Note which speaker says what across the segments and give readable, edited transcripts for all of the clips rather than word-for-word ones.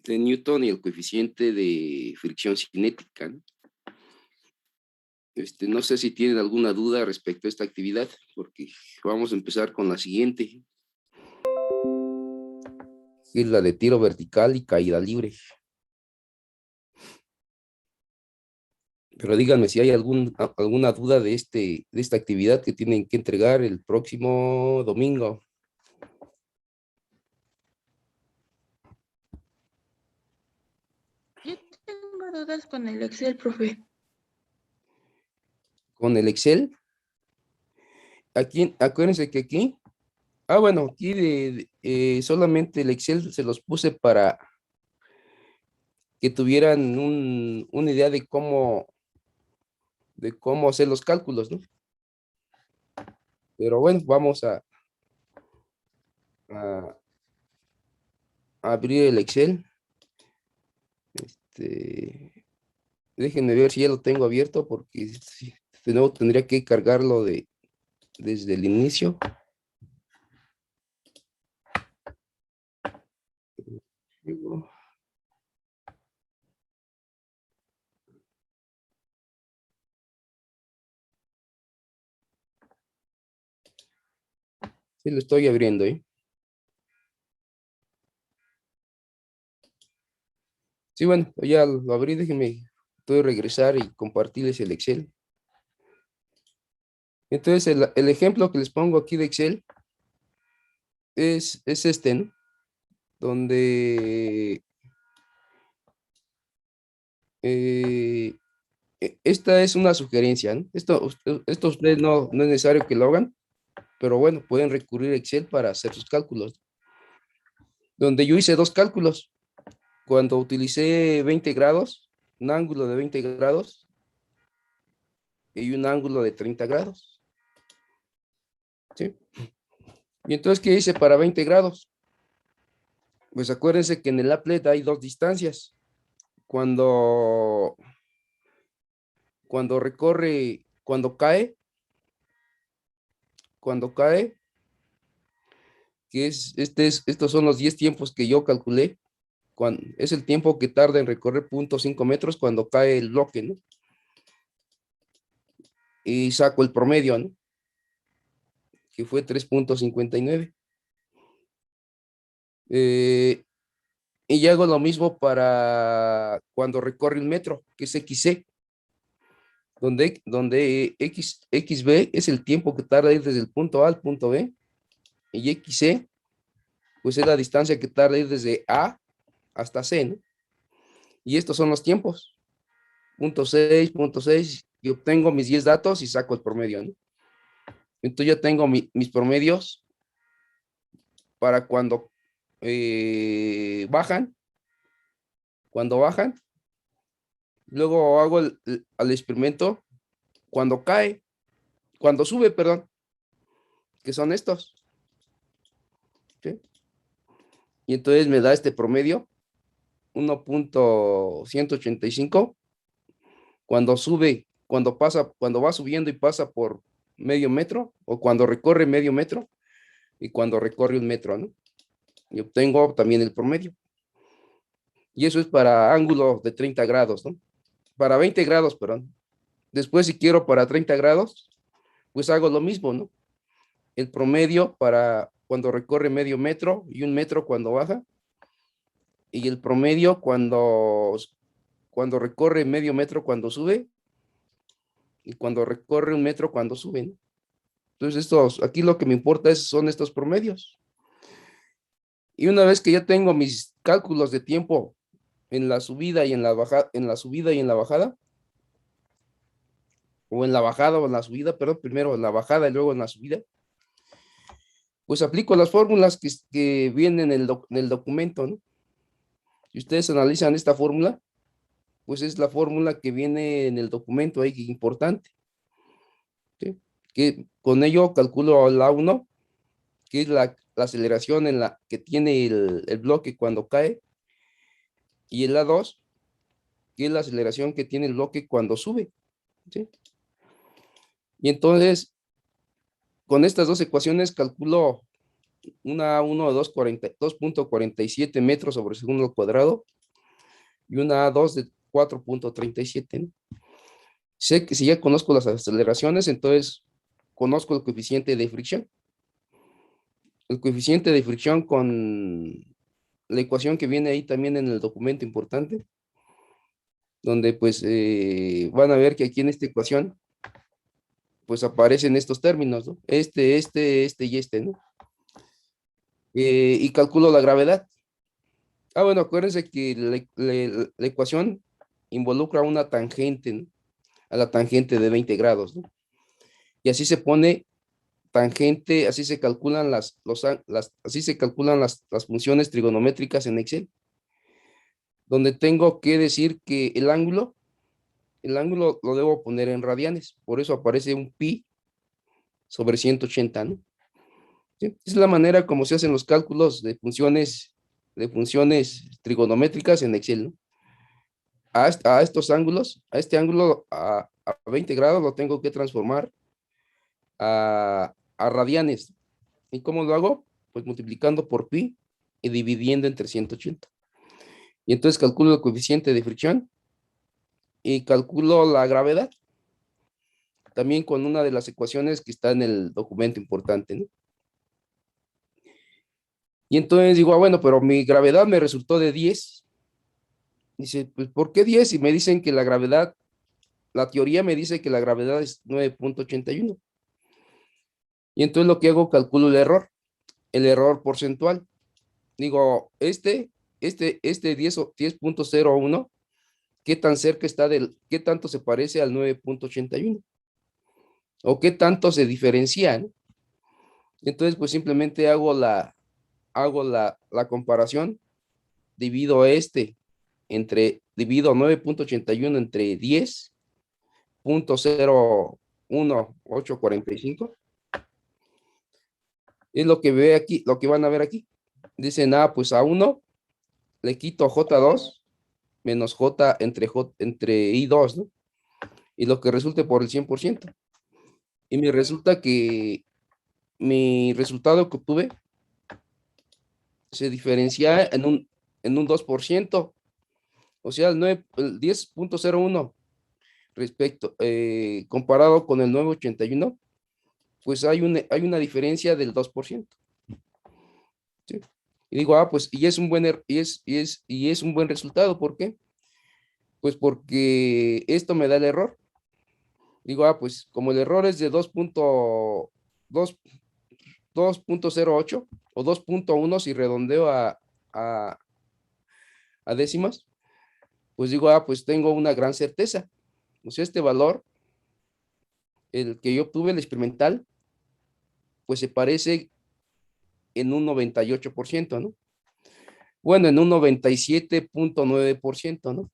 Speaker 1: de Newton y el coeficiente de fricción cinética, ¿no? No sé si tienen alguna duda respecto a esta actividad, porque vamos a empezar con la siguiente, que es la de tiro vertical y caída libre. Pero díganme si hay alguna duda de esta actividad que tienen que entregar el próximo domingo.
Speaker 2: Yo tengo dudas con el Excel, profe.
Speaker 1: Con el Excel, aquí, acuérdense que aquí, bueno, aquí solamente el Excel se los puse para que tuvieran una idea de cómo hacer los cálculos, ¿no? Pero bueno, vamos a abrir el Excel. Déjenme ver si ya lo tengo abierto, porque de nuevo tendría que cargarlo desde el inicio. Sí, lo estoy abriendo, ¿eh? Sí, bueno, ya lo abrí, déjenme, puedo regresar y compartirles el Excel. Entonces, el ejemplo que les pongo aquí de Excel es este, ¿no? Donde eh, esta es una sugerencia, ¿no? Esto ustedes no es necesario que lo hagan, pero bueno, pueden recurrir a Excel para hacer sus cálculos. Donde yo hice dos cálculos, cuando utilicé 20 grados, un ángulo de 20 grados y un ángulo de 30 grados, ¿sí? Y entonces, ¿qué hice para 20 grados? Pues acuérdense que en el applet hay dos distancias. Cuando, cuando cae, que estos son los 10 tiempos que yo calculé, es el tiempo que tarda en recorrer 0.5 metros cuando cae el bloque, ¿no? Y saco el promedio, ¿no? Que fue 3.59. Y hago lo mismo para cuando recorre el metro, que es XC, donde XB es el tiempo que tarda ir desde el punto A al punto B, y XC, pues es la distancia que tarda ir desde A hasta C, ¿no? Y estos son los tiempos, punto 6, y obtengo mis 10 datos y saco el promedio, ¿no? Entonces ya tengo mis promedios para bajan, cuando bajan, luego hago al experimento cuando sube, perdón, que son estos, ¿sí? Y entonces me da este promedio, 1.185, cuando sube, cuando va subiendo y pasa por medio metro, o cuando recorre medio metro, y cuando recorre un metro, ¿no? Y obtengo también el promedio. Y eso es para ángulo de 30 grados, ¿no? Para 20 grados, perdón. Después, si quiero para 30 grados, pues hago lo mismo, ¿no? El promedio para cuando recorre medio metro y un metro cuando baja, y el promedio cuando recorre medio metro cuando sube, y cuando recorre un metro cuando sube, ¿no? Entonces, aquí lo que me importa son estos promedios. Y una vez que ya tengo mis cálculos de tiempo en la subida y en la bajada, o en la bajada o en la subida, perdón, primero en la bajada y luego en la subida, pues aplico las fórmulas que vienen en el documento, ¿no? Si ustedes analizan esta fórmula, pues es la fórmula que viene en el documento ahí, importante, ¿sí? Que con ello calculo la 1, que es la aceleración que tiene el bloque cuando cae, y el A2, que es la aceleración que tiene el bloque cuando sube, ¿sí? Y entonces, con estas dos ecuaciones calculo una A1 de 2.47 metros sobre segundo al cuadrado y una A2 de 4.37, ¿no? Sé que si ya conozco las aceleraciones, entonces conozco el coeficiente de fricción. El coeficiente de fricción con la ecuación que viene ahí también en el documento importante, donde pues van a ver que aquí en esta ecuación pues aparecen estos términos, ¿no? Este y este, ¿no? Y calculo la gravedad. Ah, bueno, acuérdense que la ecuación involucra una tangente, ¿no? A la tangente de 20 grados, ¿no? Y así se pone tangente, así se calculan así se calculan las funciones trigonométricas en Excel, donde tengo que decir que el ángulo lo debo poner en radianes, por eso aparece un pi sobre 180, ¿no? ¿Sí? Es la manera como se hacen los cálculos de funciones trigonométricas en Excel, ¿no? A estos ángulos, a este ángulo a 20 grados lo tengo que transformar a radianes. ¿Y cómo lo hago? Pues multiplicando por pi y dividiendo entre 180. Y entonces calculo el coeficiente de fricción y calculo la gravedad, también con una de las ecuaciones que está en el documento importante, ¿no? Y entonces digo, bueno, pero mi gravedad me resultó de 10. Dice, pues, ¿por qué 10? Y me dicen que la gravedad, la teoría me dice que la gravedad es 9.81. Y entonces lo que hago, calculo el error porcentual. Digo, este 10.01, ¿qué tan cerca está qué tanto se parece al 9.81? ¿O qué tanto se diferencia, ¿no? Entonces, pues simplemente hago la comparación, divido 9.81 entre 10.01845. Es lo que ve aquí, lo que van a ver aquí. Dicen, pues a 1 le quito J2 menos entre I2, ¿no? Y lo que resulte por el 100%. Y me resulta que mi resultado que obtuve se diferencia en un 2%. O sea, el 10.01 comparado con el 9.81, pues hay una diferencia del 2%. ¿Sí? Y digo, pues, y es un buen, y es un buen resultado. ¿Por qué? Pues porque esto me da el error. Digo, pues como el error es de 2.08 o 2.1 si redondeo a, a décimas, pues digo, pues tengo una gran certeza. O sea, este valor, el que yo obtuve, el experimental, pues se parece en un 98%, ¿no? Bueno, en un 97.9%, ¿no?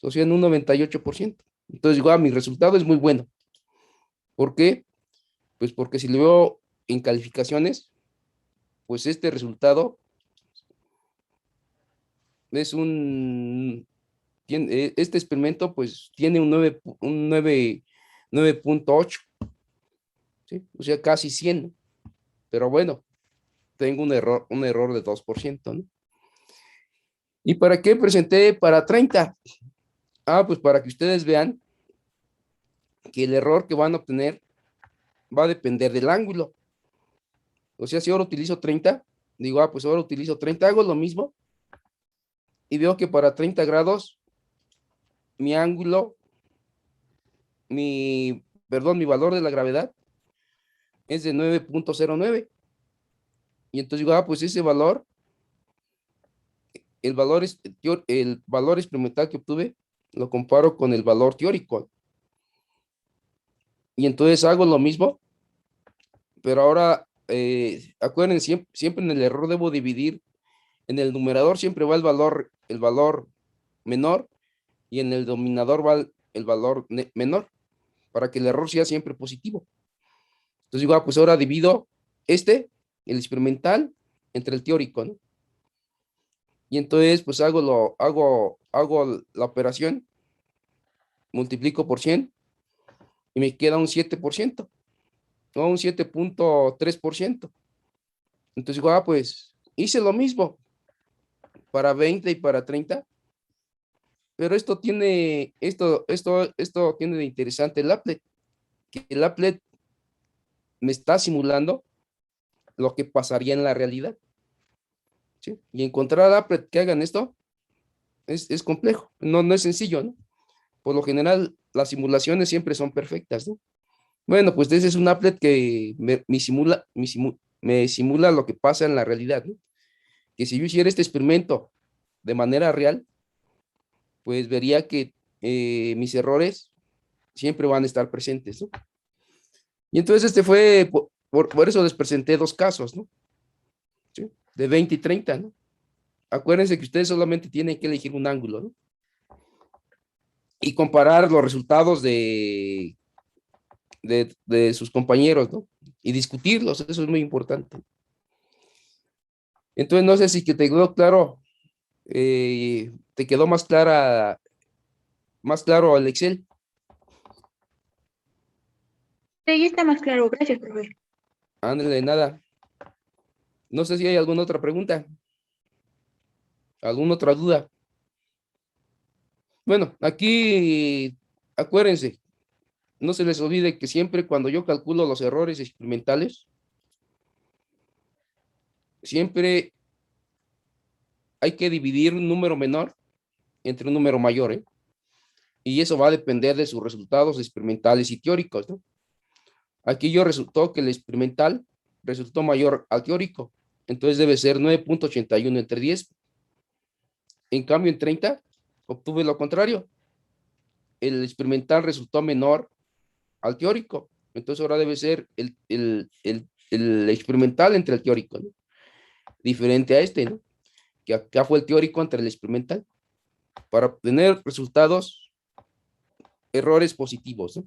Speaker 1: O sea, en un 98%. Entonces digo, mi resultado es muy bueno. ¿Por qué? Pues porque si lo veo en calificaciones, pues este resultado es este experimento pues tiene un 9.8, ¿sí? O sea, casi 100, pero bueno, tengo un error de 2%, ¿no? ¿Y para qué presenté para 30? Pues para que ustedes vean que el error que van a obtener va a depender del ángulo. O sea, si ahora utilizo 30, digo, pues ahora utilizo 30, hago lo mismo y veo que para 30 grados mi ángulo, mi valor de la gravedad es de 9.09. Y entonces digo, pues ese valor, el valor experimental que obtuve, lo comparo con el valor teórico. Y entonces hago lo mismo, pero ahora, acuérdense, siempre en el error debo dividir. En el numerador siempre va el valor menor y en el denominador va el valor menor, para que el error sea siempre positivo. Entonces digo, pues ahora divido el experimental, entre el teórico, ¿no? Y entonces, pues hago la operación, multiplico por 100 y me queda un 7%, o un 7.3%. Entonces digo, pues hice lo mismo para 20 y para 30, pero esto tiene de interesante el applet, que el applet me está simulando lo que pasaría en la realidad, ¿sí? Y encontrar applet que hagan esto es complejo, no es sencillo, ¿no? Por lo general, las simulaciones siempre son perfectas, ¿no? Bueno, pues ese es un applet que me simula lo que pasa en la realidad, ¿no? Que si yo hiciera este experimento de manera real, pues vería que mis errores siempre van a estar presentes, ¿no? Y entonces por eso les presenté dos casos, ¿no? ¿Sí? De 20 y 30, ¿no? Acuérdense que ustedes solamente tienen que elegir un ángulo, ¿no? Y comparar los resultados de sus compañeros, ¿no? Y discutirlos, eso es muy importante. Entonces, no sé si que te quedó claro, te quedó más claro el Excel.
Speaker 2: Sí, ya está más claro. Gracias, profe.
Speaker 1: Ándale, nada. No sé si hay alguna otra pregunta, alguna otra duda. Bueno, aquí acuérdense, no se les olvide que siempre cuando yo calculo los errores experimentales, siempre hay que dividir un número menor entre un número mayor, ¿eh? Y eso va a depender de sus resultados experimentales y teóricos, ¿no? Aquí yo resultó que el experimental resultó mayor al teórico, entonces debe ser 9.81 entre 10. En cambio, en 30 obtuve lo contrario. El experimental resultó menor al teórico, entonces ahora debe ser el experimental entre el teórico, ¿no? Diferente a este, ¿no? Que acá fue el teórico entre el experimental, para obtener resultados, errores positivos, ¿no?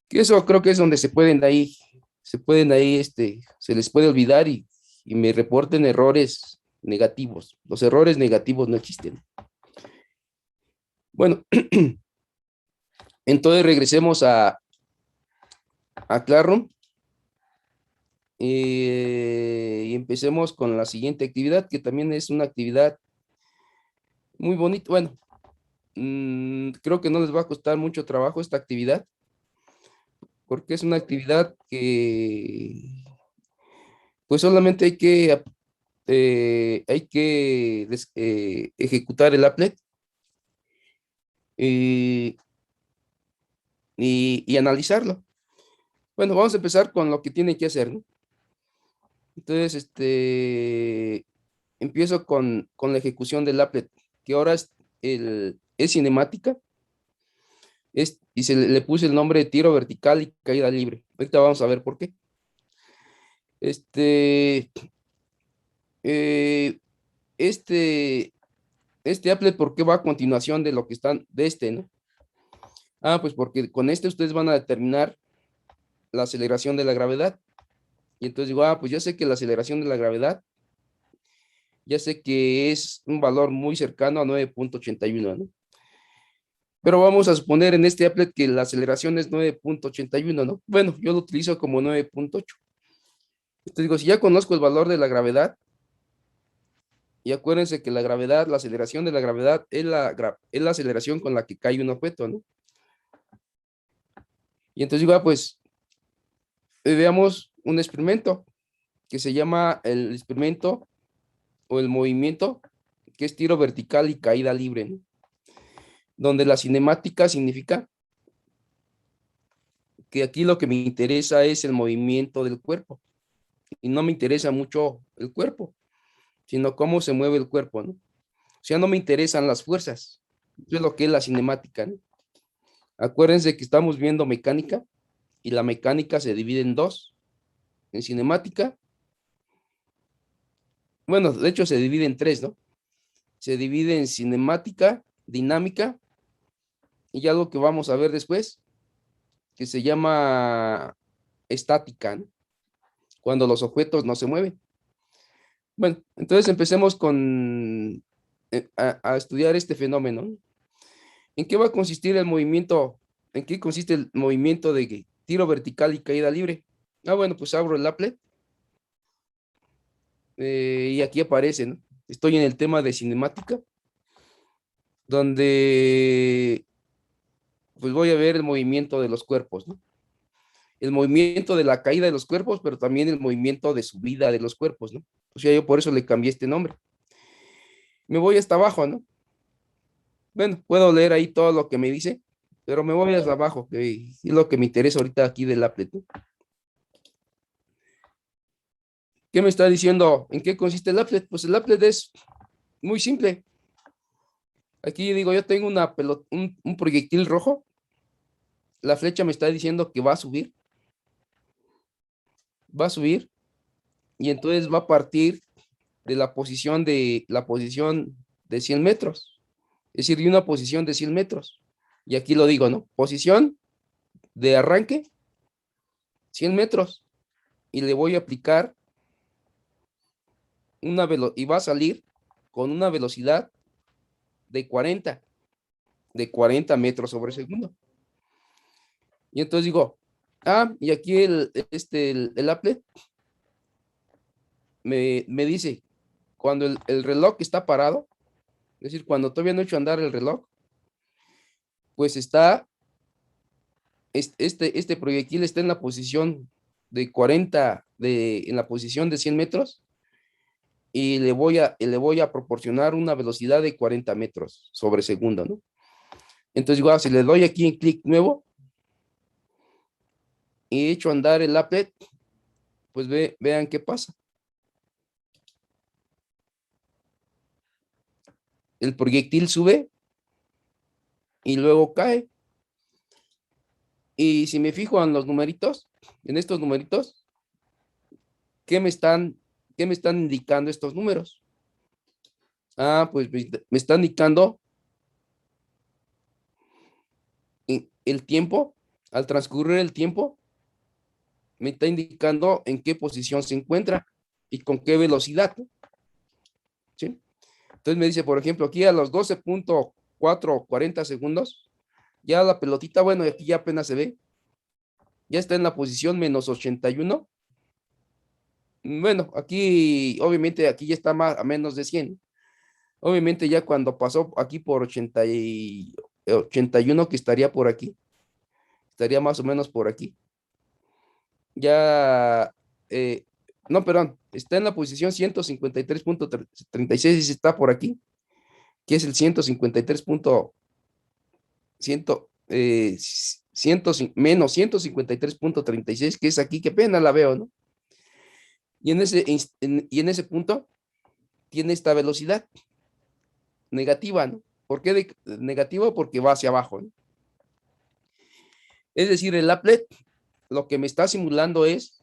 Speaker 1: Que eso creo que es donde se les puede olvidar y me reporten errores negativos. Los errores negativos no existen. Bueno, entonces regresemos a Classroom y empecemos con la siguiente actividad, que también es una actividad muy bonita. Bueno, creo que no les va a costar mucho trabajo esta actividad, porque es una actividad que pues solamente hay que ejecutar el applet y, y analizarlo. Bueno, vamos a empezar con lo que tienen que hacer, ¿no? Entonces, empiezo con la ejecución del applet, que ahora es cinemática, y le puse el nombre de tiro vertical y caída libre. Ahorita vamos a ver por qué. Este, eh, este, este applet, ¿por qué va a continuación de lo que están de ¿no? Pues porque con ustedes van a determinar la aceleración de la gravedad. Y entonces digo, pues yo sé que la aceleración de la gravedad, ya sé que es un valor muy cercano a 9.81, ¿no? Pero vamos a suponer en este applet que la aceleración es 9.81, ¿no? Bueno, yo lo utilizo como 9.8. Entonces digo, si ya conozco el valor de la gravedad, y acuérdense que la gravedad, la aceleración de la gravedad es la aceleración con la que cae un objeto, ¿no? Y entonces digo, pues veamos un experimento que se llama el experimento o el movimiento, que es tiro vertical y caída libre, ¿no? Donde la cinemática significa que aquí lo que me interesa es el movimiento del cuerpo y no me interesa mucho el cuerpo, sino cómo se mueve el cuerpo, ¿no? O sea, no me interesan las fuerzas. Eso es lo que es la cinemática, ¿no? Acuérdense que estamos viendo mecánica y la mecánica se divide en dos. En cinemática, bueno, de hecho se divide en tres, ¿no? Se divide en cinemática, dinámica y algo que vamos a ver después, que se llama estática, ¿no? Cuando los objetos no se mueven. Bueno, entonces empecemos a estudiar este fenómeno, ¿no? ¿En qué va a consistir el movimiento? ¿En qué consiste el movimiento de tiro vertical y caída libre? Bueno, pues abro el applet y aquí aparece, ¿no? Estoy en el tema de cinemática, donde pues voy a ver el movimiento de los cuerpos, ¿no? El movimiento de la caída de los cuerpos, pero también el movimiento de subida de los cuerpos, ¿no? O sea, yo por eso le cambié este nombre. Me voy hasta abajo, ¿no? Bueno, puedo leer ahí todo lo que me dice, pero me voy hasta abajo, que es lo que me interesa ahorita aquí del applet, ¿no? ¿Qué me está diciendo? ¿En qué consiste el applet? Pues el applet es muy simple. Aquí digo, yo tengo una pelota, un proyectil rojo. La flecha me está diciendo que va a subir, y entonces va a partir de la posición de 100 metros. Es decir, de una posición de 100 metros. Y aquí lo digo, ¿no? Posición de arranque, 100 metros. Y le voy a aplicar una velocidad, y va a salir con una velocidad de 40 metros sobre segundo. Y entonces digo, y aquí el applet me dice, cuando el reloj está parado, es decir, cuando todavía no he hecho andar el reloj, pues este proyectil está en la posición de 40, en la posición de 100 metros, y le voy a proporcionar una velocidad de 40 metros sobre segundo, ¿no? Entonces, igual, si le doy aquí en clic nuevo y echo andar el applet, pues vean qué pasa. El proyectil sube y luego cae. Y si me fijo en los numeritos, en estos numeritos, ¿qué me están, qué me están indicando estos números? Pues me están indicando el tiempo. Al transcurrir el tiempo, me está indicando en qué posición se encuentra y con qué velocidad, ¿no? ¿Sí? Entonces me dice, por ejemplo, aquí a los 12.440 segundos, ya la pelotita, bueno, aquí ya apenas se ve, ya está en la posición menos 81. Bueno, aquí, obviamente, aquí ya está más, a menos de 100. Obviamente ya cuando pasó aquí por 81, que estaría por aquí, estaría más o menos por aquí. Ya, no, perdón, está en la posición 153.36 y está por aquí, que es el 153. 100, menos 153.36, que es aquí, que pena la veo, ¿no? Y en ese punto tiene esta velocidad negativa, ¿no? ¿Por qué negativa? Porque va hacia abajo, ¿no? Es decir, el applet lo que me está simulando es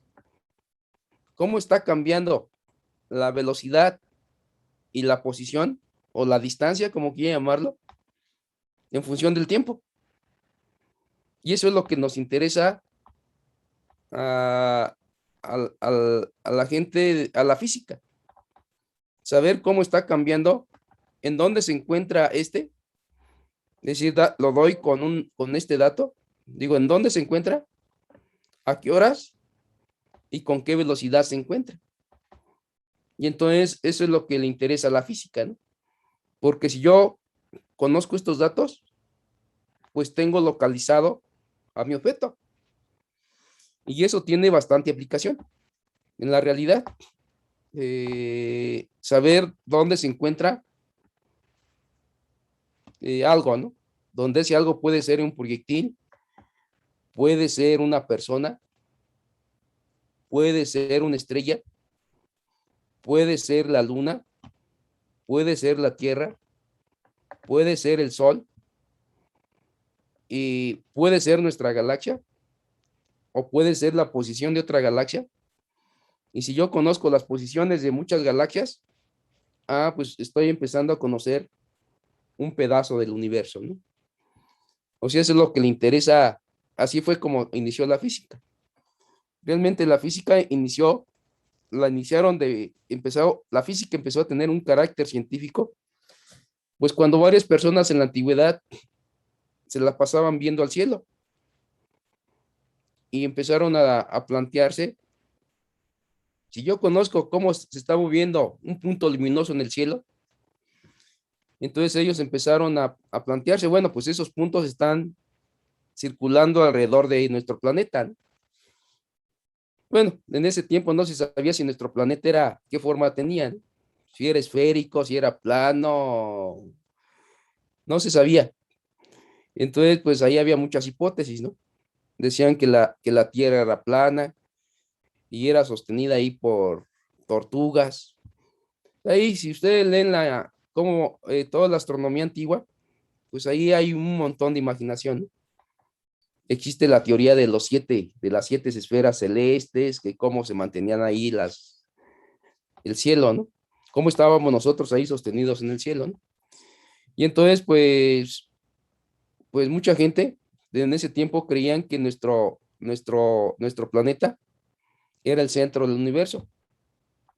Speaker 1: cómo está cambiando la velocidad y la posición o la distancia, como quiera llamarlo, en función del tiempo. Y eso es lo que nos interesa a, a la gente, a la física. Saber cómo está cambiando, en dónde se encuentra es decir, lo doy con este dato, digo, en dónde se encuentra, a qué horas y con qué velocidad se encuentra. Y entonces eso es lo que le interesa a la física, ¿no? Porque si yo conozco estos datos, pues tengo localizado a mi objeto. Y eso tiene bastante aplicación en la realidad. Saber dónde se encuentra algo, ¿no? Donde ese algo puede ser un proyectil, puede ser una persona, puede ser una estrella, puede ser la luna, puede ser la tierra, puede ser el sol, y puede ser nuestra galaxia, o puede ser la posición de otra galaxia. Y si yo conozco las posiciones de muchas galaxias, pues estoy empezando a conocer un pedazo del universo, ¿no? O sea, eso es lo que le interesa. Así fue como inició la física. Realmente la física la física empezó a tener un carácter científico, pues cuando varias personas en la antigüedad se la pasaban viendo al cielo y empezaron a plantearse si yo conozco cómo se está moviendo un punto luminoso en el cielo, entonces ellos empezaron a plantearse, bueno, pues esos puntos están circulando alrededor de nuestro planeta, ¿no? Bueno, en ese tiempo no se sabía si nuestro planeta era, qué forma tenía, ¿no? Si era esférico, si era plano, no se sabía. Entonces, pues ahí había muchas hipótesis, ¿no? Decían que la Tierra era plana y era sostenida ahí por tortugas. Ahí, si ustedes leen como toda la astronomía antigua, pues ahí hay un montón de imaginación, ¿no? Existe la teoría de de las siete esferas celestes, que cómo se mantenían ahí el cielo, ¿no? Cómo estábamos nosotros ahí sostenidos en el cielo, ¿no? Y entonces, pues mucha gente en ese tiempo creían que nuestro planeta era el centro del universo,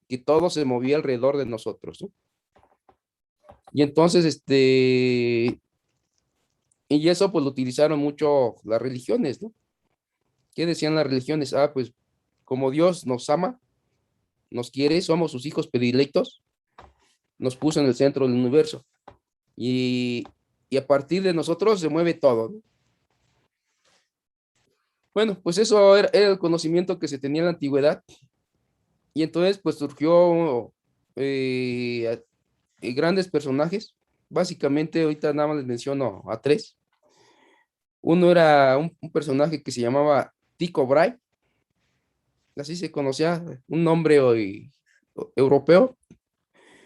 Speaker 1: que todo se movía alrededor de nosotros, ¿no? Y entonces, y eso pues lo utilizaron mucho las religiones, ¿no? ¿Qué decían las religiones? Ah, pues como Dios nos ama, nos quiere, somos sus hijos predilectos, nos puso en el centro del universo. Y, y a partir de nosotros se mueve todo, ¿no? Bueno, pues eso era el conocimiento que se tenía en la antigüedad. Y entonces pues surgió grandes personajes. Básicamente ahorita nada más les menciono a tres. Uno era un personaje que se llamaba Tycho Brahe, así se conocía, un nombre hoy europeo,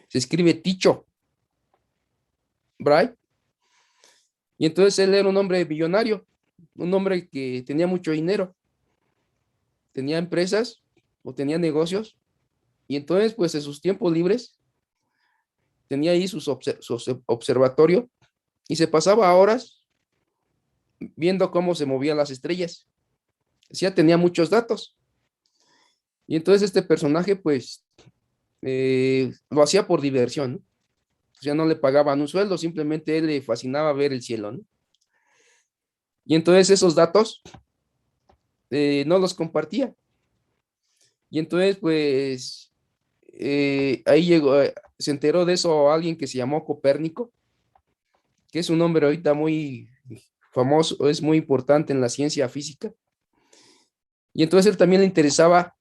Speaker 1: se escribe Tycho Brahe, y entonces él era un hombre millonario, un hombre que tenía mucho dinero, tenía empresas o tenía negocios, y entonces pues en sus tiempos libres tenía ahí su observatorio y se pasaba horas viendo cómo se movían las estrellas. Ya tenía muchos datos. Y entonces este personaje pues lo hacía por diversión, ¿no? O sea, no le pagaban un sueldo, simplemente él le fascinaba ver el cielo, ¿no? Y entonces esos datos no los compartía. Y entonces, pues, ahí llegó, se enteró de eso alguien que se llamó Copérnico, que es un hombre ahorita muy famoso, es muy importante en la ciencia física. Y entonces él también le interesaba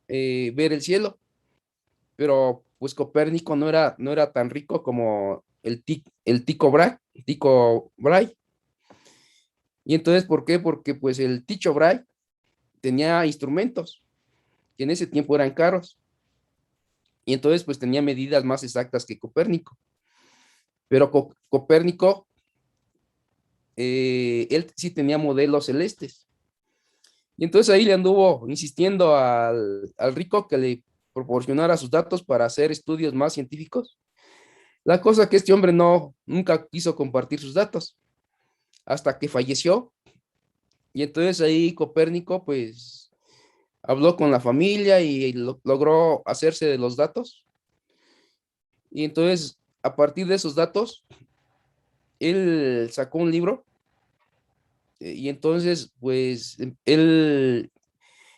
Speaker 1: ver el cielo, pero pues Copérnico no era tan rico como el Tycho Brahe. Y entonces, ¿por qué? Porque pues el Tycho Brahe tenía instrumentos que en ese tiempo eran caros. Y entonces pues tenía medidas más exactas que Copérnico. Pero Copérnico, él sí tenía modelos celestes. Y entonces ahí le anduvo insistiendo al rico que le proporcionara sus datos para hacer estudios más científicos. La cosa que este hombre nunca quiso compartir sus datos hasta que falleció. Y entonces ahí Copérnico pues habló con la familia y logró hacerse de los datos. Y entonces a partir de esos datos, él sacó un libro y entonces pues él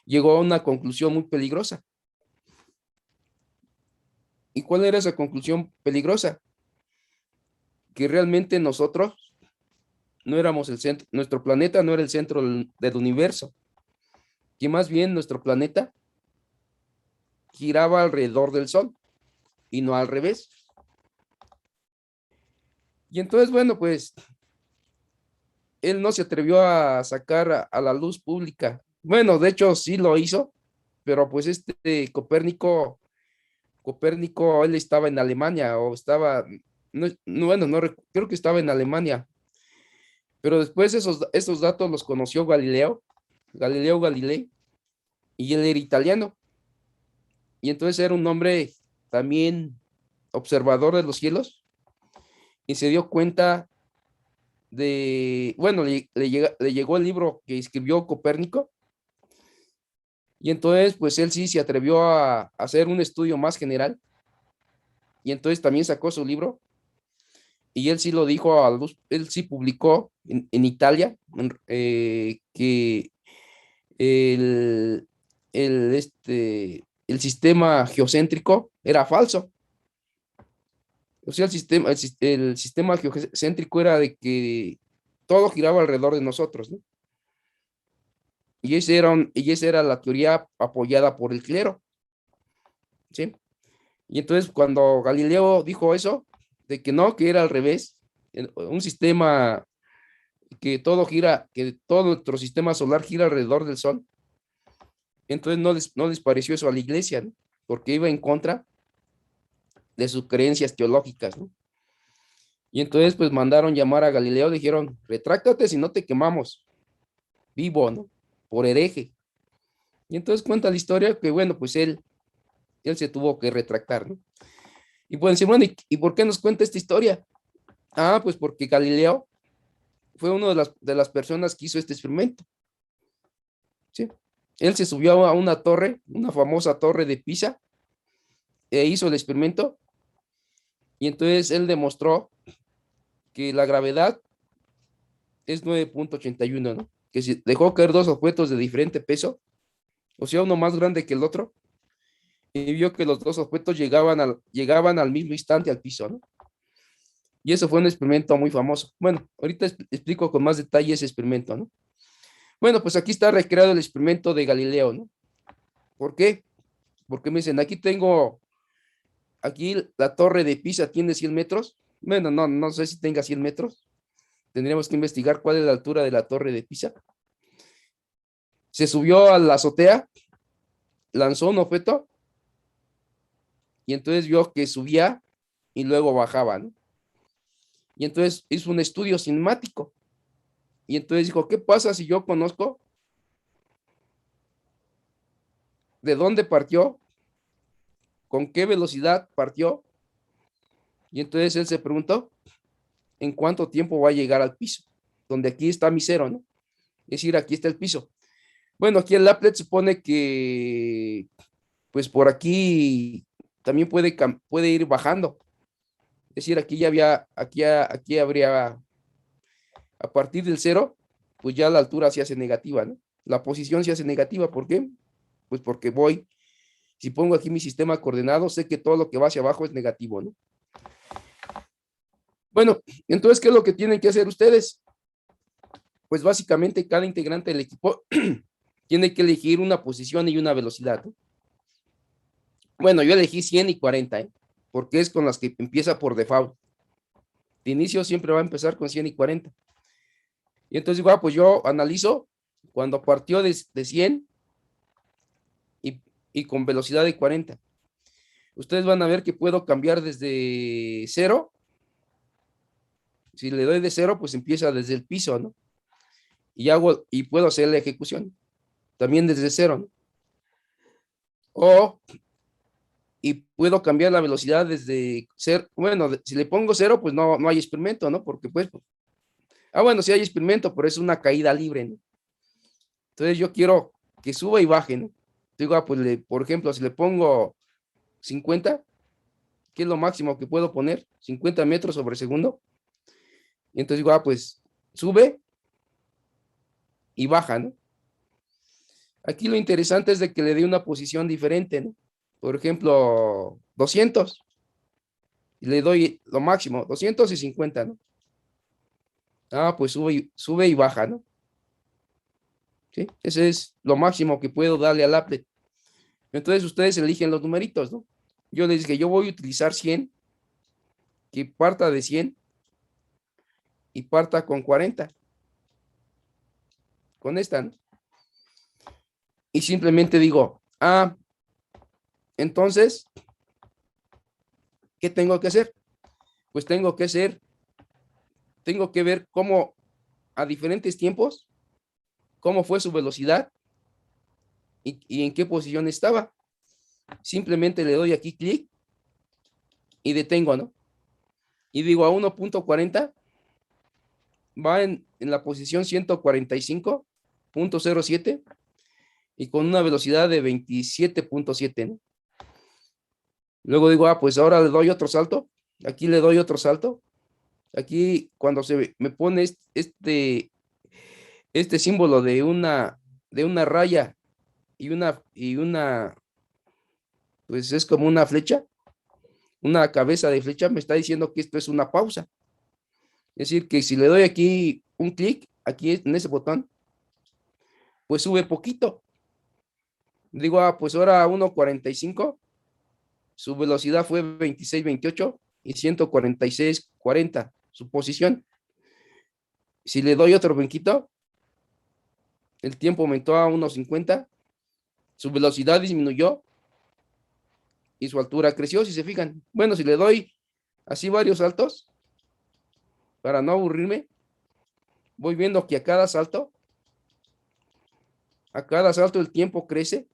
Speaker 1: llegó a una conclusión muy peligrosa. ¿Y cuál era esa conclusión peligrosa? Que realmente nosotros no éramos el centro, nuestro planeta no era el centro del universo, que más bien nuestro planeta giraba alrededor del Sol y no al revés. Y entonces, bueno, pues él no se atrevió a sacar a la luz pública. Bueno, de hecho sí lo hizo, pero pues Copérnico, él estaba en Alemania o estaba, bueno, creo que estaba en Alemania, pero después esos datos los conoció Galileo Galilei, y él era italiano, y entonces era un hombre también observador de los cielos, y se dio cuenta bueno, le llegó el libro que escribió Copérnico, y entonces pues él sí se atrevió a hacer un estudio más general, y entonces también sacó su libro, y él sí lo dijo a luz, él sí publicó en Italia que el, el sistema geocéntrico era falso. O sea, el sistema geocéntrico era de que todo giraba alrededor de nosotros, ¿no? Y esa era la teoría apoyada por el clero, ¿sí? Y entonces cuando Galileo dijo eso, de que no, que era al revés, un sistema que todo gira, que todo nuestro sistema solar gira alrededor del Sol, entonces no les pareció eso a la iglesia, ¿no? Porque iba en contra de sus creencias teológicas, ¿no? Y entonces pues mandaron llamar a Galileo, dijeron, retráctate si no te quemamos vivo, ¿no? Por hereje. Y entonces cuenta la historia que, bueno, pues él se tuvo que retractar, ¿no? Y pueden decir, bueno, ¿y por qué nos cuenta esta historia? Ah, pues porque Galileo fue una de las personas que hizo este experimento, ¿sí? Él se subió a una torre, una famosa torre de Pisa, e hizo el experimento, y entonces él demostró que la gravedad es 9,81, ¿no? Que si dejó caer dos objetos de diferente peso, o sea, uno más grande que el otro, y vio que los dos objetos llegaban al mismo instante al piso, ¿no? Y eso fue un experimento muy famoso. Bueno, ahorita explico con más detalle ese experimento, ¿no? Bueno, pues aquí está recreado el experimento de Galileo, ¿no? ¿Por qué? Porque me dicen, aquí la torre de Pisa tiene 100 metros. Bueno, no sé si tenga 100 metros. Tendríamos que investigar cuál es la altura de la torre de Pisa. Se subió a la azotea, lanzó un objeto y entonces vio que subía y luego bajaba, ¿no? Y entonces hizo un estudio cinemático. Y entonces dijo, ¿qué pasa si yo conozco de dónde partió, con qué velocidad partió? Y entonces él se preguntó, ¿en cuánto tiempo va a llegar al piso? Donde aquí está mi cero, ¿no? Es decir, aquí está el piso. Bueno, aquí el Laplace supone que, pues por aquí también puede ir bajando. Es decir, aquí habría, a partir del cero, pues ya la altura se hace negativa, ¿no? La posición se hace negativa. ¿Por qué? Pues porque si pongo aquí mi sistema de coordenados, sé que todo lo que va hacia abajo es negativo, ¿no? Bueno, entonces, ¿qué es lo que tienen que hacer ustedes? Pues básicamente cada integrante del equipo tiene que elegir una posición y una velocidad, ¿no? Bueno, yo elegí 100 y 40, ¿eh? Porque es con las que empieza por default. De inicio siempre va a empezar con 100 y 40. Y entonces, pues yo analizo cuando partió de 100 y con velocidad de 40. Ustedes van a ver que puedo cambiar desde cero. Si le doy de cero, pues empieza desde el piso, ¿no? Y puedo hacer la ejecución también desde cero, ¿no? Y puedo cambiar la velocidad desde cero. Bueno, si le pongo cero, pues no hay experimento, ¿no? Porque bueno, sí hay experimento, pero es una caída libre, ¿no? Entonces yo quiero que suba y baje, ¿no? Digo, pues por ejemplo, si le pongo 50, que es lo máximo que puedo poner, 50 metros sobre segundo, y entonces digo, pues sube y baja, ¿no? Aquí lo interesante es de que le dé una posición diferente, ¿no? Por ejemplo, 200, y le doy lo máximo, 250, ¿no? Pues sube y baja, ¿no? ¿Sí? Ese es lo máximo que puedo darle al applet. Entonces ustedes eligen los numeritos, ¿no? Yo les dije, yo voy a utilizar 100, que parta de 100 y parta con 40, con esta, ¿no? Y simplemente digo, entonces, ¿qué tengo que hacer? Pues tengo que ver cómo a diferentes tiempos, cómo fue su velocidad y en qué posición estaba. Simplemente le doy aquí clic y detengo, ¿no? Y digo a 1,40 va en la posición 145,07 y con una velocidad de 27,7, ¿no? Luego digo, pues ahora le doy otro salto. Aquí le doy otro salto. Aquí cuando me pone este símbolo de una raya pues es como una flecha, una cabeza de flecha, me está diciendo que esto es una pausa. Es decir, que si le doy aquí un clic, aquí en ese botón, pues sube poquito. Digo, pues ahora 1.45, su velocidad fue 26.28 y 146.40, su posición. Si le doy otro brinquito, el tiempo aumentó a 1.50, su velocidad disminuyó y su altura creció, si se fijan. Bueno, si le doy así varios saltos, para no aburrirme, voy viendo que a cada salto el tiempo crece,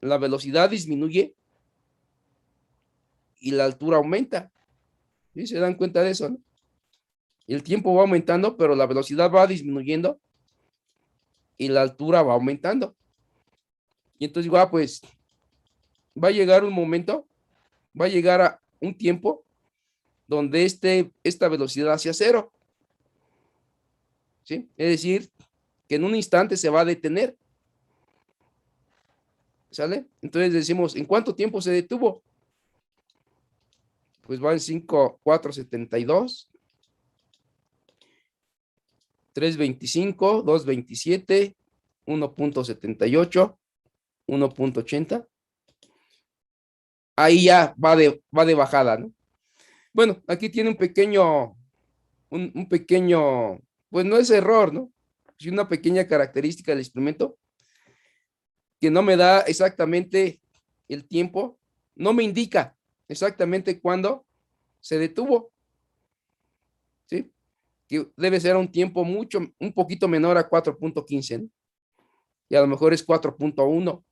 Speaker 1: la velocidad disminuye y la altura aumenta. ¿Sí se dan cuenta de eso, no? El tiempo va aumentando, pero la velocidad va disminuyendo y la altura va aumentando. Y entonces digo, pues va a llegar un momento, va a llegar a un tiempo donde esta velocidad sea cero. ¿Sí? Es decir, que en un instante se va a detener. ¿Sale? Entonces decimos, ¿en cuánto tiempo se detuvo? Pues va en 5, 4.72, 3.25, 2.27, 1.78, 1.80. Ahí ya va de bajada, ¿no? Bueno, aquí tiene un pequeño, pues no es error, ¿no? Es una pequeña característica del instrumento que no me da exactamente el tiempo, no me indica exactamente cuándo se detuvo, ¿sí? Que debe ser un tiempo un poquito menor a 4.15, ¿no? Y a lo mejor es 4.1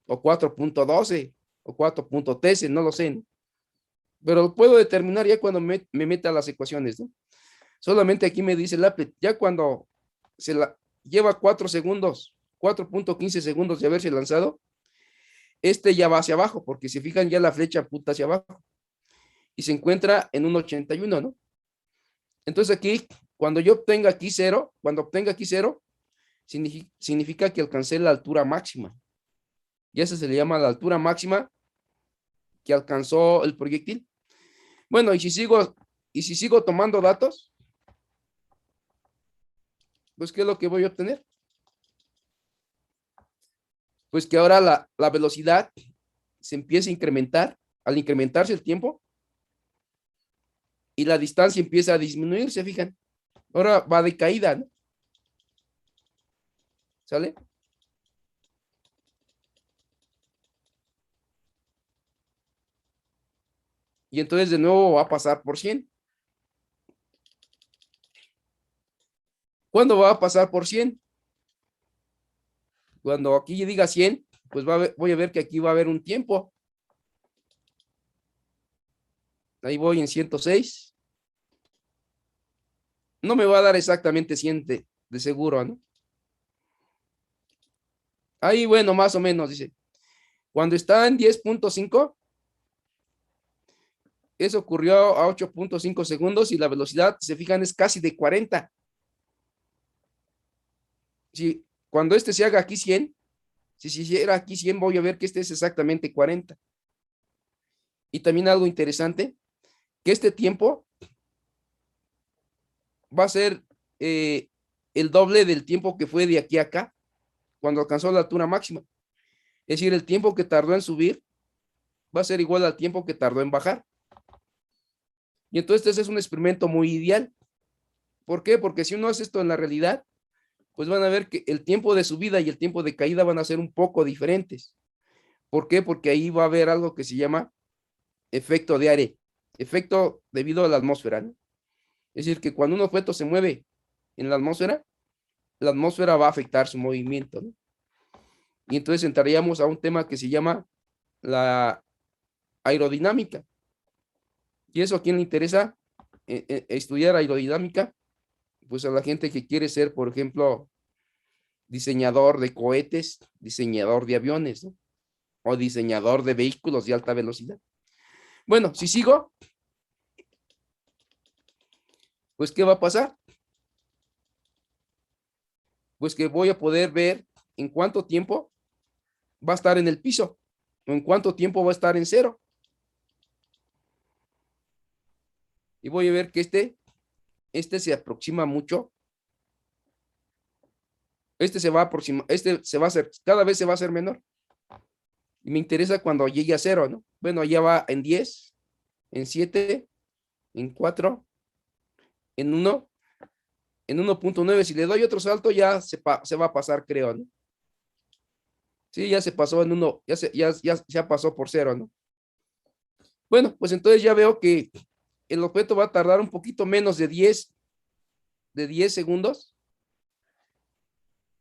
Speaker 1: o 4.12 o 4.13, no lo sé, ¿no? Pero lo puedo determinar ya cuando me meta las ecuaciones, ¿no? Solamente aquí me dice el applet, ya cuando se la lleva 4 segundos, 4.15 segundos de haberse lanzado, ya va hacia abajo, porque si fijan ya la flecha apunta hacia abajo y se encuentra en un 81, ¿no? Entonces aquí, cuando yo obtenga aquí cero, significa que alcancé la altura máxima. Y esa se le llama la altura máxima que alcanzó el proyectil. Bueno, y si sigo tomando datos, pues ¿qué es lo que voy a obtener? Pues que ahora la velocidad se empieza a incrementar, al incrementarse el tiempo, y la distancia empieza a disminuir, ¿se fijan? Ahora va de caída, ¿no? ¿Sale? Y entonces de nuevo va a pasar por 100. ¿Cuándo va a pasar por 100? Cuando aquí diga 100, pues voy a ver que aquí va a haber un tiempo. Ahí voy en 106. No me va a dar exactamente 100 de seguro, ¿no? Ahí, bueno, más o menos, dice. Cuando está en 10.5, eso ocurrió a 8.5 segundos y la velocidad, se fijan, es casi de 40. Si cuando se haga aquí 100, si se hiciera aquí 100, voy a ver que es exactamente 40. Y también algo interesante, que este tiempo va a ser el doble del tiempo que fue de aquí a acá, cuando alcanzó la altura máxima. Es decir, el tiempo que tardó en subir va a ser igual al tiempo que tardó en bajar. Y entonces este es un experimento muy ideal. ¿Por qué? Porque si uno hace esto en la realidad, pues van a ver que el tiempo de subida y el tiempo de caída van a ser un poco diferentes. ¿Por qué? Porque ahí va a haber algo que se llama efecto de área, efecto debido a la atmósfera, ¿no? Es decir, que cuando un objeto se mueve en la atmósfera va a afectar su movimiento, ¿no? Y entonces entraríamos a un tema que se llama la aerodinámica. Y eso a quién le interesa estudiar aerodinámica, pues a la gente que quiere ser, por ejemplo, diseñador de cohetes, diseñador de aviones, ¿no? O diseñador de vehículos de alta velocidad. Bueno, si sigo, pues ¿qué va a pasar? Pues que voy a poder ver en cuánto tiempo va a estar en el piso, o en cuánto tiempo va a estar en cero. Y voy a ver que este se aproxima mucho. Este se va a aproximar, este se va a hacer, cada vez se va a hacer menor. Y me interesa cuando llegue a cero, ¿no? Bueno, ya va en 10, en 7, en 4, en 1, en 1.9. Si le doy otro salto, ya se va a pasar, creo, ¿no? Sí, ya se pasó en 1, ya pasó por cero, ¿no? Bueno, pues entonces ya veo que el objeto va a tardar un poquito menos de 10 segundos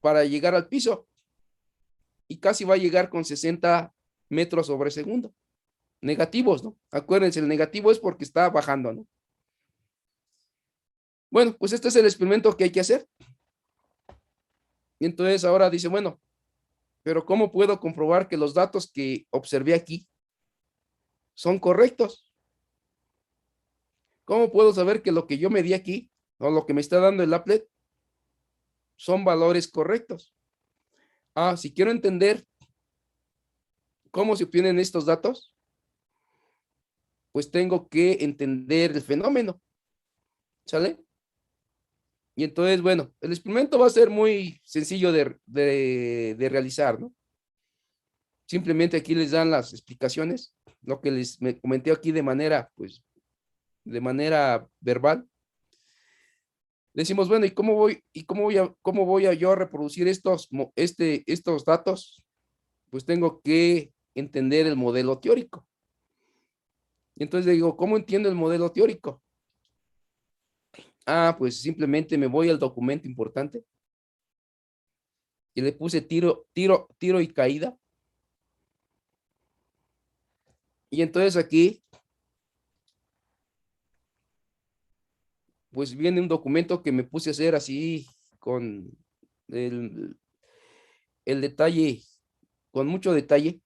Speaker 1: para llegar al piso y casi va a llegar con 60 metros sobre segundo. Negativos, ¿no? Acuérdense, el negativo es porque está bajando, ¿no? Bueno, pues este es el experimento que hay que hacer. Y entonces ahora dice, bueno, pero ¿cómo puedo comprobar que los datos que observé aquí son correctos? ¿Cómo puedo saber que lo que yo medí aquí o lo que me está dando el applet son valores correctos? Si quiero entender cómo se obtienen estos datos, pues tengo que entender el fenómeno, ¿sale? Y entonces, bueno, el experimento va a ser muy sencillo de realizar, ¿no? Simplemente aquí les dan las explicaciones, lo que me comenté aquí de manera, pues, de manera verbal. Decimos, bueno, cómo voy a yo reproducir estos datos? Pues tengo que entender el modelo teórico. Y entonces le digo, ¿cómo entiendo el modelo teórico? Pues simplemente me voy al documento importante y le puse tiro y caída. Y entonces aquí, pues viene un documento que me puse a hacer así con el, el detalle, con mucho detalle,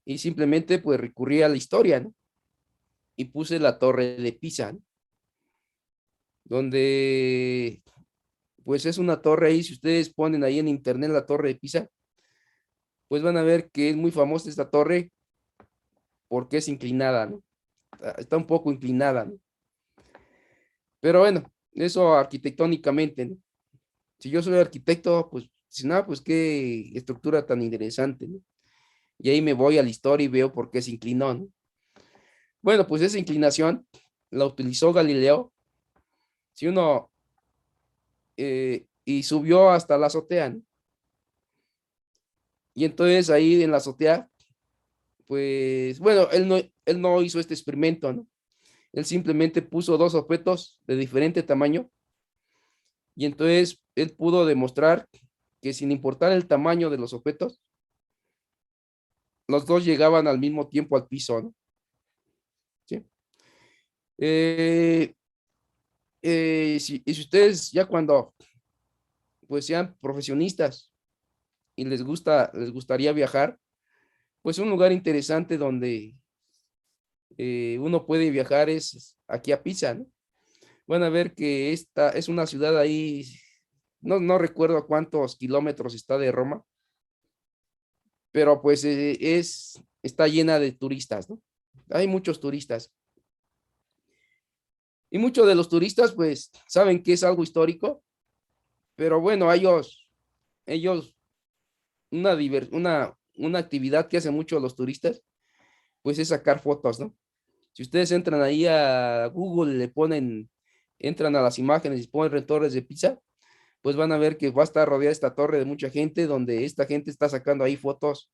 Speaker 1: y simplemente pues recurrí a la historia, ¿no? Y puse la torre de Pisa, ¿no? Donde pues es una torre ahí, si ustedes ponen ahí en internet la torre de Pisa, pues van a ver que es muy famosa esta torre porque es inclinada, ¿no? Está un poco inclinada, ¿no? Pero bueno, eso arquitectónicamente, ¿no? Si yo soy arquitecto, pues, si nada, pues qué estructura tan interesante, ¿no? Y ahí me voy a la historia y veo por qué se inclinó, ¿no? Bueno, pues esa inclinación la utilizó Galileo, si uno, y subió hasta la azotea, ¿no? Y entonces ahí en la azotea, pues, bueno, él no hizo este experimento, ¿no? Él simplemente puso dos objetos de diferente tamaño y entonces él pudo demostrar que sin importar el tamaño de los objetos, los dos llegaban al mismo tiempo al piso, ¿no? ¿Sí? Eh, y si ustedes ya cuando pues sean profesionistas y les gustaría viajar, pues un lugar interesante donde uno puede viajar es aquí a Pisa, ¿no? Van a ver que esta es una ciudad ahí, no recuerdo a cuántos kilómetros está de Roma, pero pues está llena de turistas, ¿no? Hay muchos turistas. Y muchos de los turistas pues saben que es algo histórico, pero bueno, ellos una actividad que hacen mucho los turistas, pues es sacar fotos, ¿no? Si ustedes entran ahí a Google, entran a las imágenes y ponen Torres de Pisa, pues van a ver que va a estar rodeada esta torre de mucha gente, donde esta gente está sacando ahí fotos,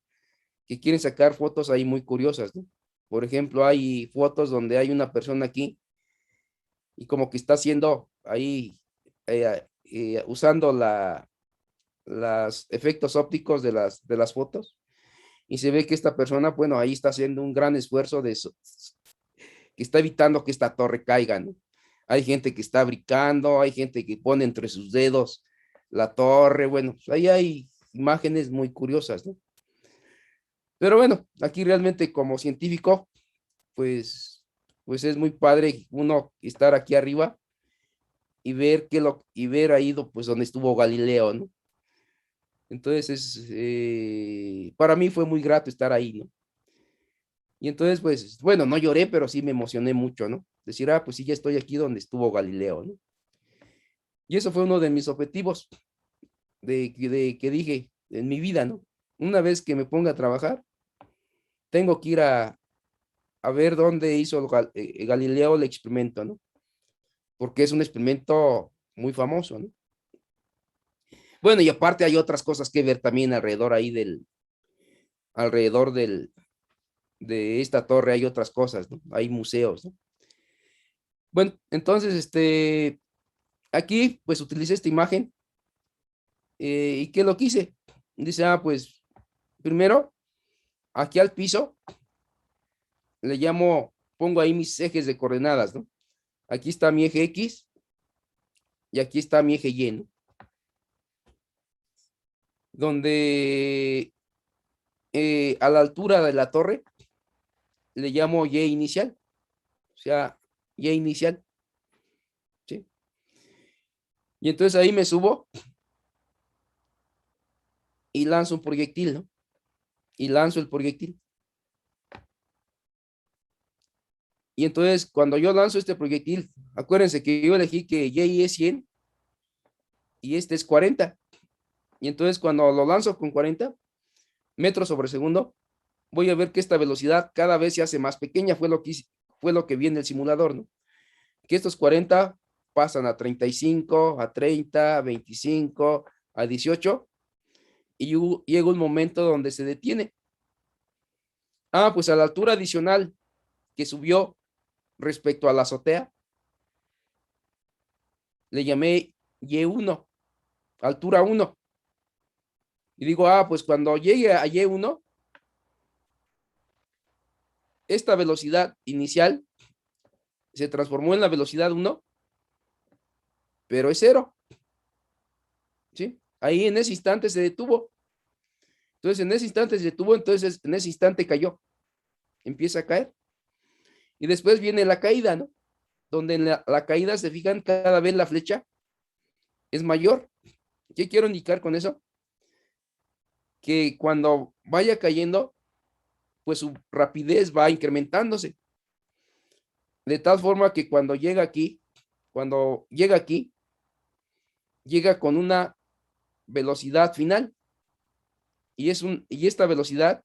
Speaker 1: que quieren sacar fotos ahí muy curiosas, ¿no? Por ejemplo, hay fotos donde hay una persona aquí y como que está haciendo ahí, usando los efectos ópticos de las fotos, y se ve que esta persona, bueno, ahí está haciendo un gran esfuerzo de eso, que está evitando que esta torre caiga, ¿no? Hay gente que está brincando, hay gente que pone entre sus dedos la torre, bueno, pues ahí hay imágenes muy curiosas, ¿no? Pero bueno, aquí realmente como científico, pues es muy padre uno estar aquí arriba y ver y ver ahí pues donde estuvo Galileo, ¿no? Entonces, para mí fue muy grato estar ahí, ¿no? Y entonces, pues, bueno, no lloré, pero sí me emocioné mucho, ¿no? Decir, ah, pues sí, ya estoy aquí donde estuvo Galileo, ¿no? Y eso fue uno de mis objetivos de que dije en mi vida, ¿no? Una vez que me ponga a trabajar, tengo que ir a ver dónde hizo Galileo el experimento, ¿no? Porque es un experimento muy famoso, ¿no? Bueno, y aparte hay otras cosas que ver también alrededor de esta torre hay otras cosas, ¿no? Hay museos, ¿no? Bueno, entonces, aquí pues utilicé esta imagen y ¿qué lo quise? Dice, ah, pues primero, aquí al piso le llamo, pongo ahí mis ejes de coordenadas, ¿no? Aquí está mi eje X y aquí está mi eje Y, ¿no? Donde a la altura de la torre le llamo Y inicial, o sea, Y inicial, ¿sí? Y entonces ahí me subo y lanzo un proyectil, ¿no? Y lanzo el proyectil. Y entonces cuando yo lanzo este proyectil, acuérdense que yo elegí que Y es 100 y este es 40. Y entonces cuando lo lanzo con 40 metros sobre segundo, voy a ver que esta velocidad cada vez se hace más pequeña, fue lo que vi en el simulador, ¿no? Que estos 40 pasan a 35, a 30, a 25, a 18, y llega un momento donde se detiene. Ah, pues a la altura adicional que subió respecto a la azotea, le llamé Y1, altura 1. Y digo, ah, pues cuando llegue a Y1, esta velocidad inicial se transformó en la velocidad 1, pero es 0, ¿sí? Ahí en ese instante se detuvo. Entonces, en ese instante se detuvo, entonces en ese instante cayó, empieza a caer. Y después viene la caída, ¿no? Donde en la caída, se fijan, cada vez la flecha es mayor. ¿Qué quiero indicar con eso? Que cuando vaya cayendo, pues su rapidez va incrementándose. De tal forma que cuando llega aquí, llega con una velocidad final. Y esta velocidad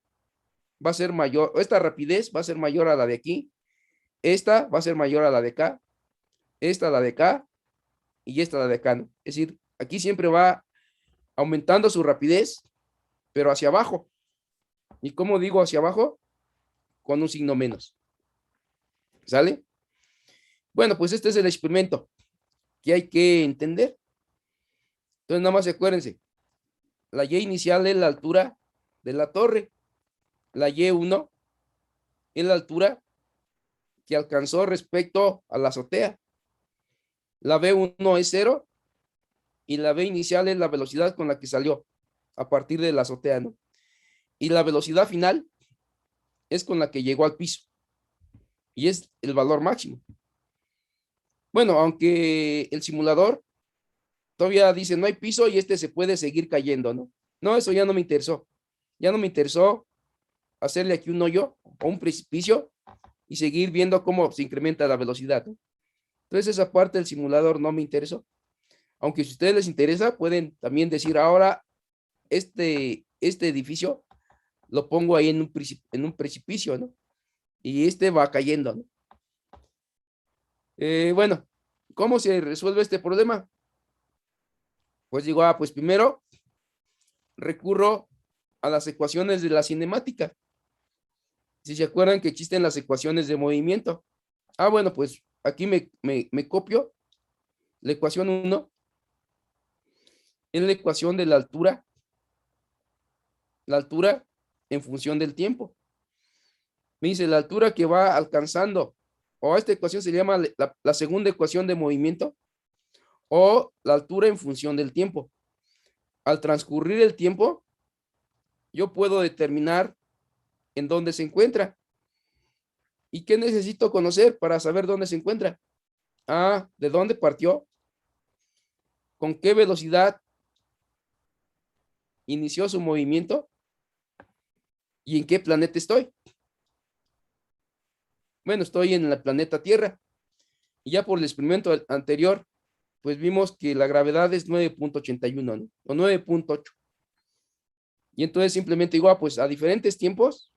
Speaker 1: va a ser mayor, esta rapidez va a ser mayor a la de aquí, esta va a ser mayor a la de acá, esta a la de acá y esta a la de acá, ¿no? Es decir, aquí siempre va aumentando su rapidez, pero hacia abajo. ¿Y cómo digo hacia abajo? Con un signo menos. ¿Sale? Bueno, pues este es el experimento que hay que entender. Entonces, nada más acuérdense, la Y inicial es la altura de la torre, la Y1 es la altura que alcanzó respecto a la azotea, la B1 es 0 y la B inicial es la velocidad con la que salió a partir de la azotea, ¿no? Y la velocidad final es con la que llegó al piso y es el valor máximo. Bueno, aunque el simulador todavía dice no hay piso y este se puede seguir cayendo, ¿no? No, eso ya no me interesó. Ya no me interesó hacerle aquí un hoyo o un precipicio y seguir viendo cómo se incrementa la velocidad, ¿no? Entonces esa parte del simulador no me interesó. Aunque si a ustedes les interesa, pueden también decir ahora este edificio lo pongo ahí en un precipicio, ¿no? Y este va cayendo, ¿no? Bueno, ¿cómo se resuelve este problema? Pues digo, ah, pues primero recurro a las ecuaciones de la cinemática. Si se acuerdan que existen las ecuaciones de movimiento. Ah, bueno, pues aquí me copio la ecuación 1 en la ecuación de la altura en función del tiempo. Me dice la altura que va alcanzando, o esta ecuación se llama la segunda ecuación de movimiento, o la altura en función del tiempo. Al transcurrir el tiempo, yo puedo determinar en dónde se encuentra. ¿Y qué necesito conocer para saber dónde se encuentra? Ah, ¿de dónde partió? ¿Con qué velocidad inició su movimiento y en qué planeta estoy. Bueno, estoy en el planeta Tierra. Y ya por el experimento anterior, pues vimos que la gravedad es 9.81, ¿no? O 9.8. Y entonces simplemente digo, pues a diferentes tiempos,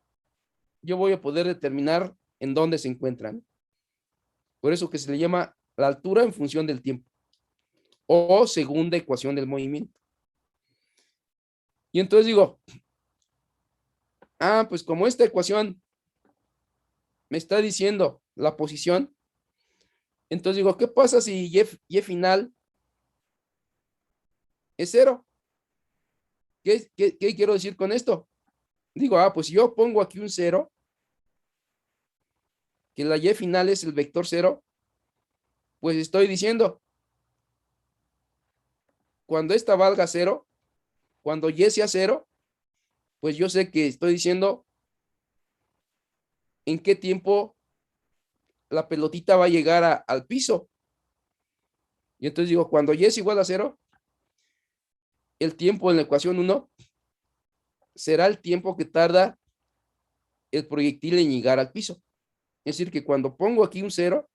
Speaker 1: yo voy a poder determinar en dónde se encuentran. Por eso que se le llama la altura en función del tiempo. O segunda ecuación del movimiento. Y entonces digo, pues como esta ecuación me está diciendo la posición, entonces digo, ¿qué pasa si y final es cero? ¿Qué quiero decir con esto? Digo, pues si yo pongo aquí un cero, que la y final es el vector cero, pues estoy diciendo, cuando esta valga cero, cuando y sea cero, pues yo sé que estoy diciendo en qué tiempo la pelotita va a llegar al piso. Y entonces digo, cuando y es igual a cero, el tiempo en la ecuación 1 será el tiempo que tarda el proyectil en llegar al piso. Es decir, que cuando pongo aquí un cero,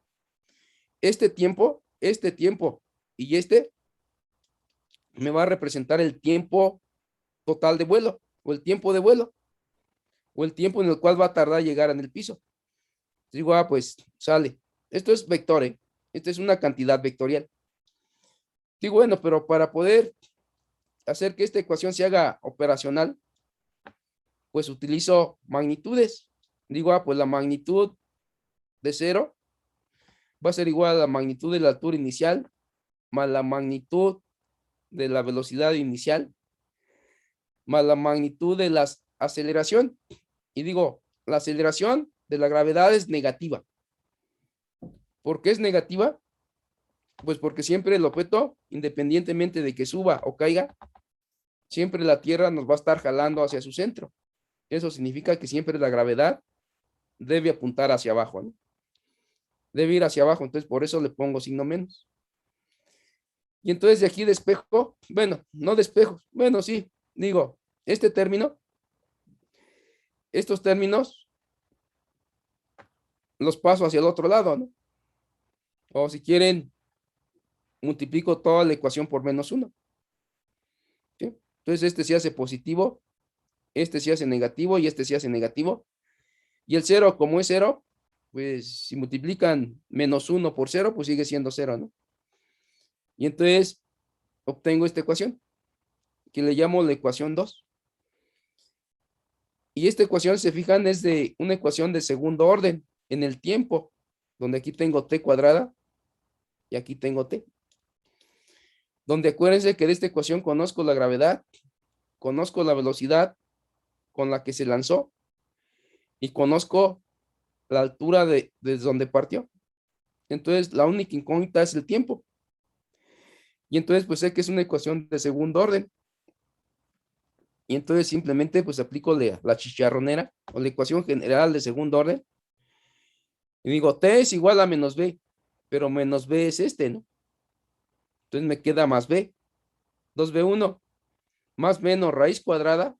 Speaker 1: este tiempo y me va a representar el tiempo total de vuelo, o el tiempo de vuelo, o el tiempo en el cual va a tardar llegar en el piso. Digo, pues sale. Esto es vector, ¿eh? Esta es una cantidad vectorial. Digo, bueno, pero para poder hacer que esta ecuación se haga operacional, pues utilizo magnitudes. Digo, pues la magnitud de cero va a ser igual a la magnitud de la altura inicial más la magnitud de la velocidad inicial más la magnitud de la aceleración. Y digo, la aceleración de la gravedad es negativa. ¿Por qué es negativa? Pues porque siempre el objeto, independientemente de que suba o caiga, siempre la Tierra nos va a estar jalando hacia su centro. Eso significa que siempre la gravedad debe apuntar hacia abajo, ¿no? Debe ir hacia abajo, entonces por eso le pongo signo menos. Y entonces de aquí despejo, bueno, no despejo, bueno, sí, digo, este término, estos términos los paso hacia el otro lado, ¿no? O si quieren, multiplico toda la ecuación por menos 1. ¿Sí? Entonces este se hace positivo, este se hace negativo y este se hace negativo. Y el 0, como es 0, pues si multiplican menos 1 por 0, pues sigue siendo 0, ¿no? Y entonces obtengo esta ecuación, que le llamo la ecuación 2. Y esta ecuación, se fijan, es de una ecuación de segundo orden en el tiempo, donde aquí tengo t cuadrada y aquí tengo t. Donde acuérdense que de esta ecuación conozco la gravedad, conozco la velocidad con la que se lanzó y conozco la altura desde donde partió. Entonces, la única incógnita es el tiempo. Y entonces, pues sé que es una ecuación de segundo orden. Y entonces simplemente pues aplico la chicharronera o la ecuación general de segundo orden. Y digo, t es igual a menos b, pero menos b es este, ¿no? Entonces me queda más b, 2b1, más menos raíz cuadrada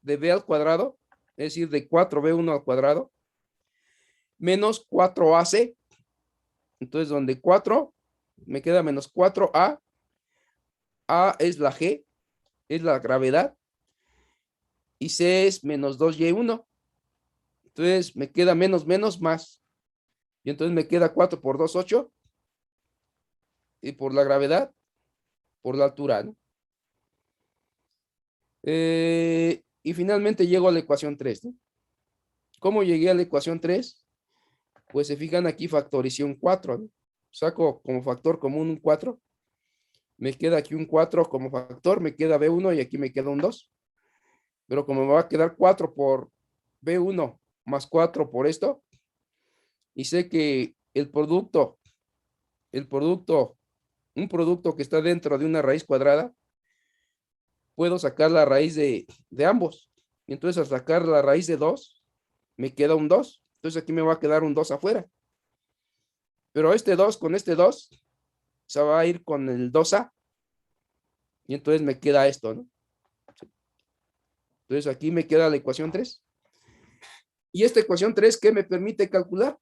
Speaker 1: de b al cuadrado, es decir, de 4b1 al cuadrado, menos 4ac. Entonces, donde 4 me queda menos 4a, a es la g, es la gravedad, y c es menos 2y1. Entonces me queda menos más. Y entonces me queda 4 por 2, 8. Y por la gravedad, por la altura, ¿no? Y finalmente llego a la ecuación 3, ¿no? ¿Cómo llegué a la ecuación 3? Pues se fijan aquí, factoricé un 4, ¿no? Saco como factor común un 4. Me queda aquí un 4 como factor, me queda B1 y aquí me queda un 2. Pero como me va a quedar 4 por B1 más 4 por esto, y sé que un producto que está dentro de una raíz cuadrada, puedo sacar la raíz de ambos. Y entonces al sacar la raíz de 2, me queda un 2. Entonces aquí me va a quedar un 2 afuera. Pero este 2 con este 2 se va a ir con el 2a. Y entonces me queda esto, ¿no? Entonces aquí me queda la ecuación 3. Y esta ecuación 3, ¿qué me permite calcular?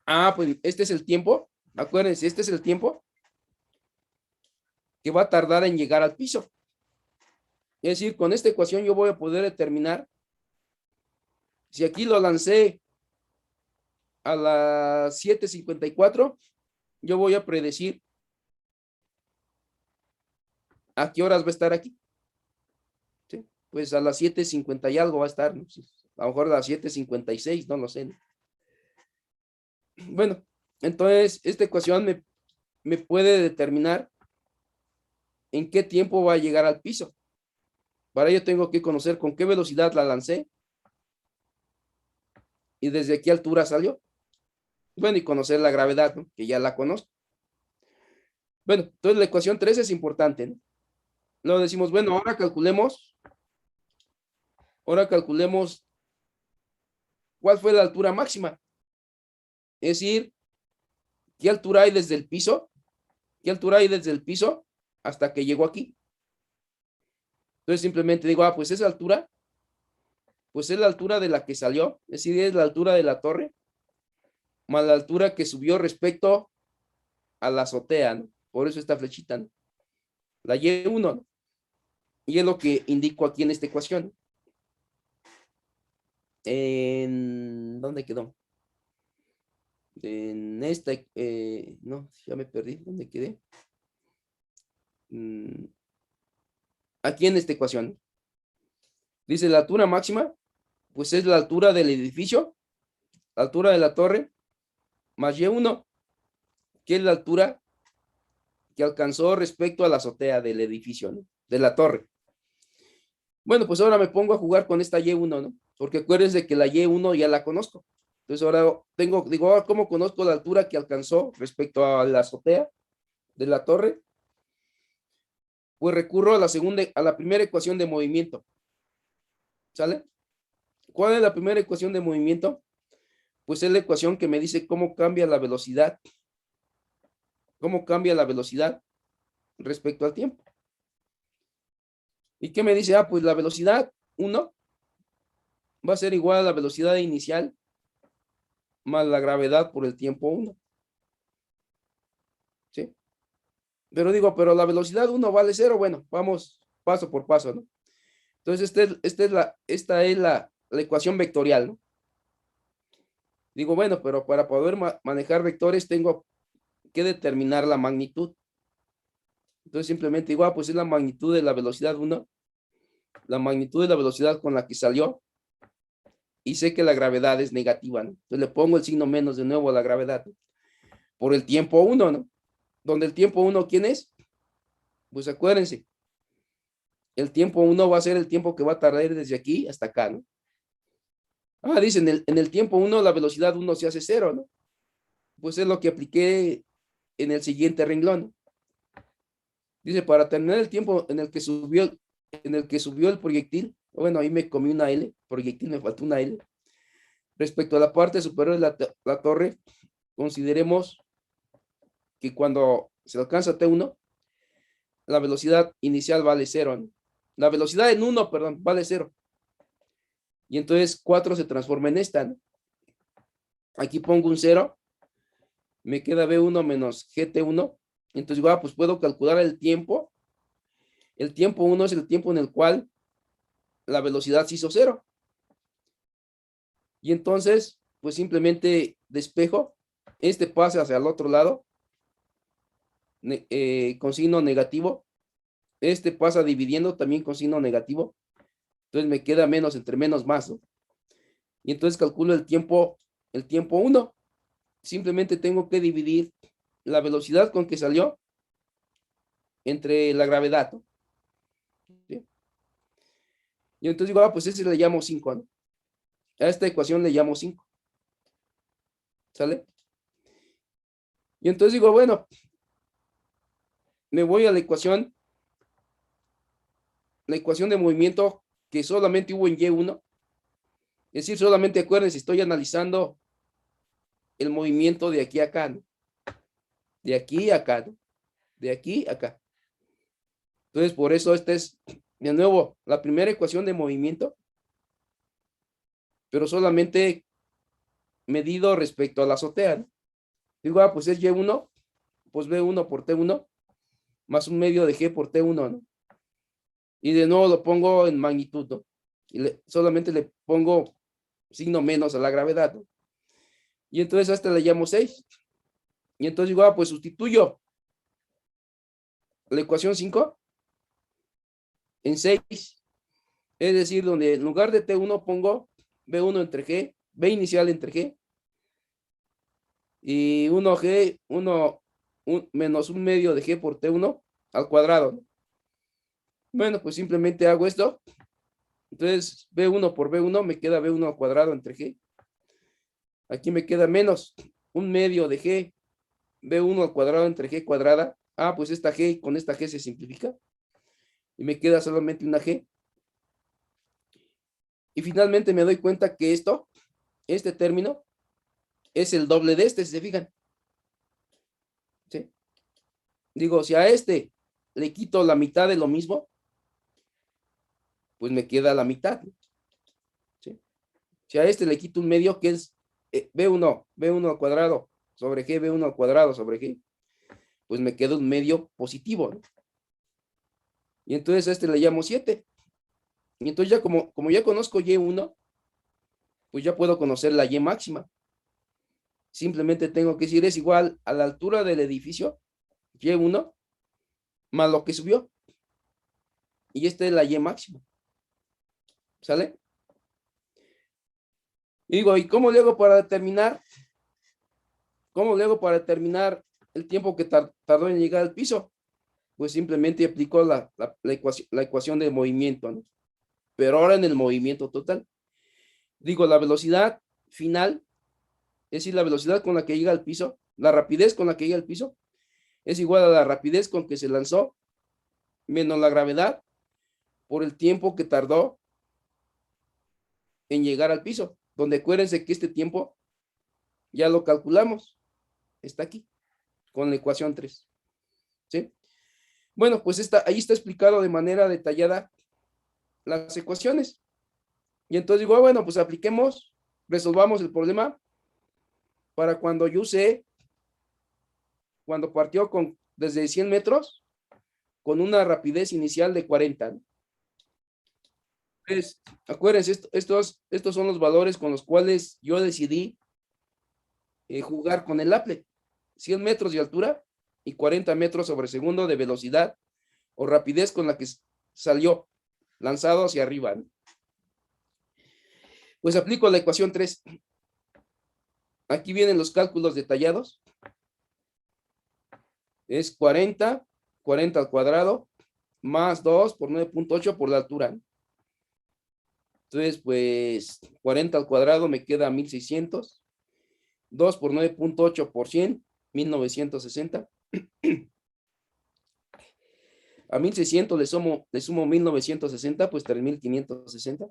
Speaker 1: Ah, pues este es el tiempo. Acuérdense, este es el tiempo que va a tardar en llegar al piso. Es decir, con esta ecuación yo voy a poder determinar si aquí lo lancé a las 7:54, yo voy a predecir a qué horas va a estar aquí. ¿Sí? Pues a las 7:50 y algo va a estar, ¿no? A lo mejor a las 7:56, no lo sé, ¿no? Bueno, entonces esta ecuación me puede determinar en qué tiempo va a llegar al piso. Para ello tengo que conocer con qué velocidad la lancé y desde qué altura salió. Bueno, y conocer la gravedad, ¿no? Que ya la conozco. Bueno, entonces la ecuación 3 es importante, ¿no? Luego decimos, bueno, ahora calculemos cuál fue la altura máxima. Es decir, qué altura hay desde el piso, qué altura hay desde el piso hasta que llegó aquí. Entonces simplemente digo, pues esa altura, pues es la altura de la que salió, es decir, es la altura de la torre, más la altura que subió respecto a la azotea, ¿no? Por eso esta flechita, ¿no? La Y1, ¿no? Y es lo que indico aquí en esta ecuación. ¿Dónde quedó? En esta, no, ya me perdí, ¿dónde quedé? Aquí en esta ecuación. Dice la altura máxima, pues es la altura del edificio, la altura de la torre, más Y1, que es la altura que alcanzó respecto a la azotea del edificio, ¿no? De la torre. Bueno, pues ahora me pongo a jugar con esta Y1, ¿no? Porque acuérdense que la Y1 ya la conozco. Entonces ahora digo, ¿cómo conozco la altura que alcanzó respecto a la azotea de la torre? Pues recurro a la primera ecuación de movimiento. ¿Sale? ¿Cuál es la primera ecuación de movimiento? Pues es la ecuación que me dice cómo cambia la velocidad respecto al tiempo. ¿Y qué me dice? Pues la velocidad 1 va a ser igual a la velocidad inicial más la gravedad por el tiempo 1. ¿Sí? Pero digo, pero la velocidad 1 vale 0. Bueno, vamos paso por paso, ¿no? Entonces, esta es la ecuación vectorial, ¿no? Digo, bueno, pero para poder manejar vectores tengo que determinar la magnitud. Entonces, simplemente digo, pues es la magnitud de la velocidad 1, la magnitud de la velocidad con la que salió, y sé que la gravedad es negativa, ¿no? Entonces le pongo el signo menos de nuevo a la gravedad, ¿no? Por el tiempo 1, ¿no? Donde el tiempo 1, ¿quién es? Pues acuérdense, el tiempo 1 va a ser el tiempo que va a tardar desde aquí hasta acá, ¿no? Dicen, en el tiempo 1 la velocidad 1 se hace 0, ¿no? Pues es lo que apliqué en el siguiente renglón. Dice, para terminar el tiempo en el que subió el proyectil, bueno, ahí me comí una L, proyectil, me faltó una L. Respecto a la parte superior de la torre, consideremos que cuando se alcanza T1, la velocidad inicial vale 0, ¿no? La velocidad en 1, perdón, vale 0. Y entonces 4 se transforma en esta, ¿no? Aquí pongo un 0, me queda B1 menos GT1. Entonces digo, pues puedo calcular el tiempo. El tiempo 1 es el tiempo en el cual la velocidad se hizo 0. Y entonces, pues simplemente despejo. Este pasa hacia el otro lado, con signo negativo. Este pasa dividiendo también con signo negativo. Entonces me queda menos entre menos más, ¿no? Y entonces calculo el tiempo 1. Simplemente tengo que dividir la velocidad con que salió entre la gravedad, ¿no? ¿Sí? Y entonces digo, pues ese le llamo 5, ¿no? A esta ecuación le llamo 5. ¿Sale? Y entonces digo, bueno, me voy a la ecuación de movimiento que solamente hubo en Y1. Es decir, solamente acuérdense, estoy analizando el movimiento de aquí a acá, ¿no? De aquí a acá, ¿no? De aquí a acá. Entonces, por eso esta es de nuevo, la primera ecuación de movimiento, pero solamente medido respecto a la azotea, ¿no? Digo, pues es Y1, pues B1 por T1, más un medio de G por T1, ¿no? Y de nuevo lo pongo en magnitud, ¿no? Y solamente le pongo signo menos a la gravedad, ¿no? Y entonces a esta le llamo 6. Y entonces digo, pues sustituyo la ecuación 5 en 6. Es decir, donde en lugar de T1 pongo B1 entre G, B inicial entre G, y 1G, 1 menos un medio de G por T1 al cuadrado, ¿no? Bueno, pues simplemente hago esto. Entonces, B1 por B1 me queda B1 al cuadrado entre G. Aquí me queda menos un medio de G, B1 al cuadrado entre G cuadrada. Pues esta G con esta G se simplifica. Y me queda solamente una G. Y finalmente me doy cuenta que este término, es el doble de este, si se fijan. ¿Sí? Digo, si a este le quito la mitad de lo mismo, pues me queda la mitad. ¿Sí? Si a este le quito un medio, que es B1 al cuadrado sobre G, B1 al cuadrado sobre G, pues me queda un medio positivo, ¿no? Y entonces a este le llamo 7. Y entonces ya como ya conozco Y1, pues ya puedo conocer la Y máxima. Simplemente tengo que decir es igual a la altura del edificio, Y1, más lo que subió. Y esta es la Y máxima. ¿Sale? Y digo, ¿y cómo le hago para determinar? ¿Cómo le hago para determinar el tiempo que tardó en llegar al piso? Pues simplemente aplico la ecuación de movimiento, ¿no? Pero ahora en el movimiento total. Digo, la velocidad final, es decir, la velocidad con la que llega al piso, la rapidez con la que llega al piso, es igual a la rapidez con que se lanzó, menos la gravedad, por el tiempo que tardó en llegar al piso. Donde acuérdense que este tiempo ya lo calculamos. Está aquí, con la ecuación 3. ¿Sí? Bueno, pues ahí está explicado de manera detallada las ecuaciones. Y entonces digo, bueno, pues apliquemos, resolvamos el problema para cuando yo usé, cuando partió desde 100 metros, con una rapidez inicial de 40. Entonces, acuérdense, estos son los valores con los cuales yo decidí jugar con el Applet. 100 metros de altura y 40 metros sobre segundo de velocidad o rapidez con la que salió lanzado hacia arriba, ¿no? Pues aplico la ecuación 3. Aquí vienen los cálculos detallados. Es 40 al cuadrado, más 2 por 9.8 por la altura. Entonces, pues 40 al cuadrado me queda 1600. 2 por 9.8 por 100, 1960. A 1600 le sumo 1960, pues 3560.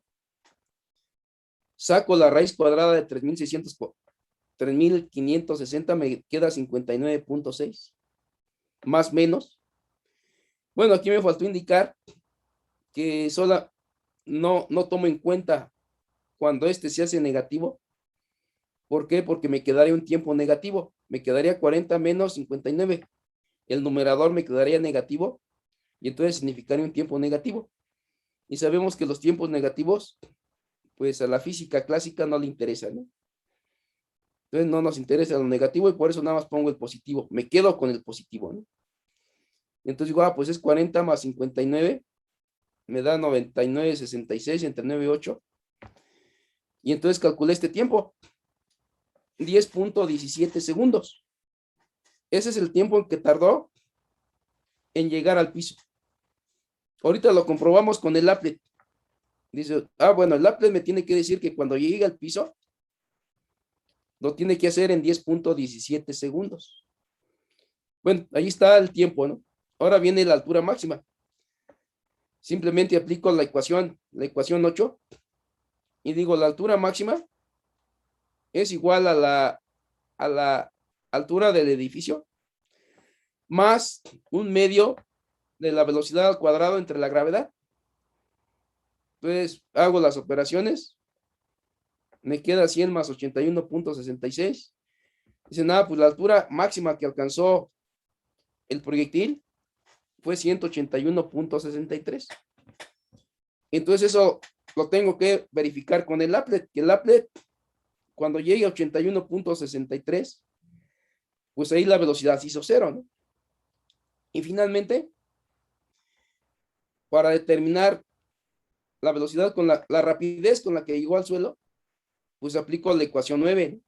Speaker 1: Saco la raíz cuadrada de 3560, me queda 59.6. Más menos. Bueno, aquí me faltó indicar que no tomo en cuenta cuando este se hace negativo. ¿Por qué? Porque me quedaría un tiempo negativo. Me quedaría 40 menos 59. El numerador me quedaría negativo y entonces significaría un tiempo negativo. Y sabemos que los tiempos negativos, pues a la física clásica no le interesa, ¿no? Entonces no nos interesa lo negativo y por eso nada más pongo el positivo. Me quedo con el positivo, ¿no? Y entonces digo, pues es 40 más 59, me da 99,66 entre 9 y 8. Y entonces calculé este tiempo, 10.17 segundos. Ese es el tiempo en que tardó en llegar al piso. Ahorita lo comprobamos con el Applet. Dice, bueno, el Applet me tiene que decir que cuando llegue al piso, lo tiene que hacer en 10.17 segundos. Bueno, ahí está el tiempo, ¿no? Ahora viene la altura máxima. Simplemente aplico la ecuación 8, y digo, la altura máxima es igual a la altura del edificio más un medio de la velocidad al cuadrado entre la gravedad. Entonces hago las operaciones, me queda 100 más 81.66. Dice, nada, pues la altura máxima que alcanzó el proyectil fue 181.63. Entonces eso lo tengo que verificar con el applet, que el applet cuando llegue a 81.63, pues ahí la velocidad se hizo cero, ¿no? Y finalmente, para determinar la velocidad con la rapidez con la que llegó al suelo, pues aplico la ecuación 9, ¿no?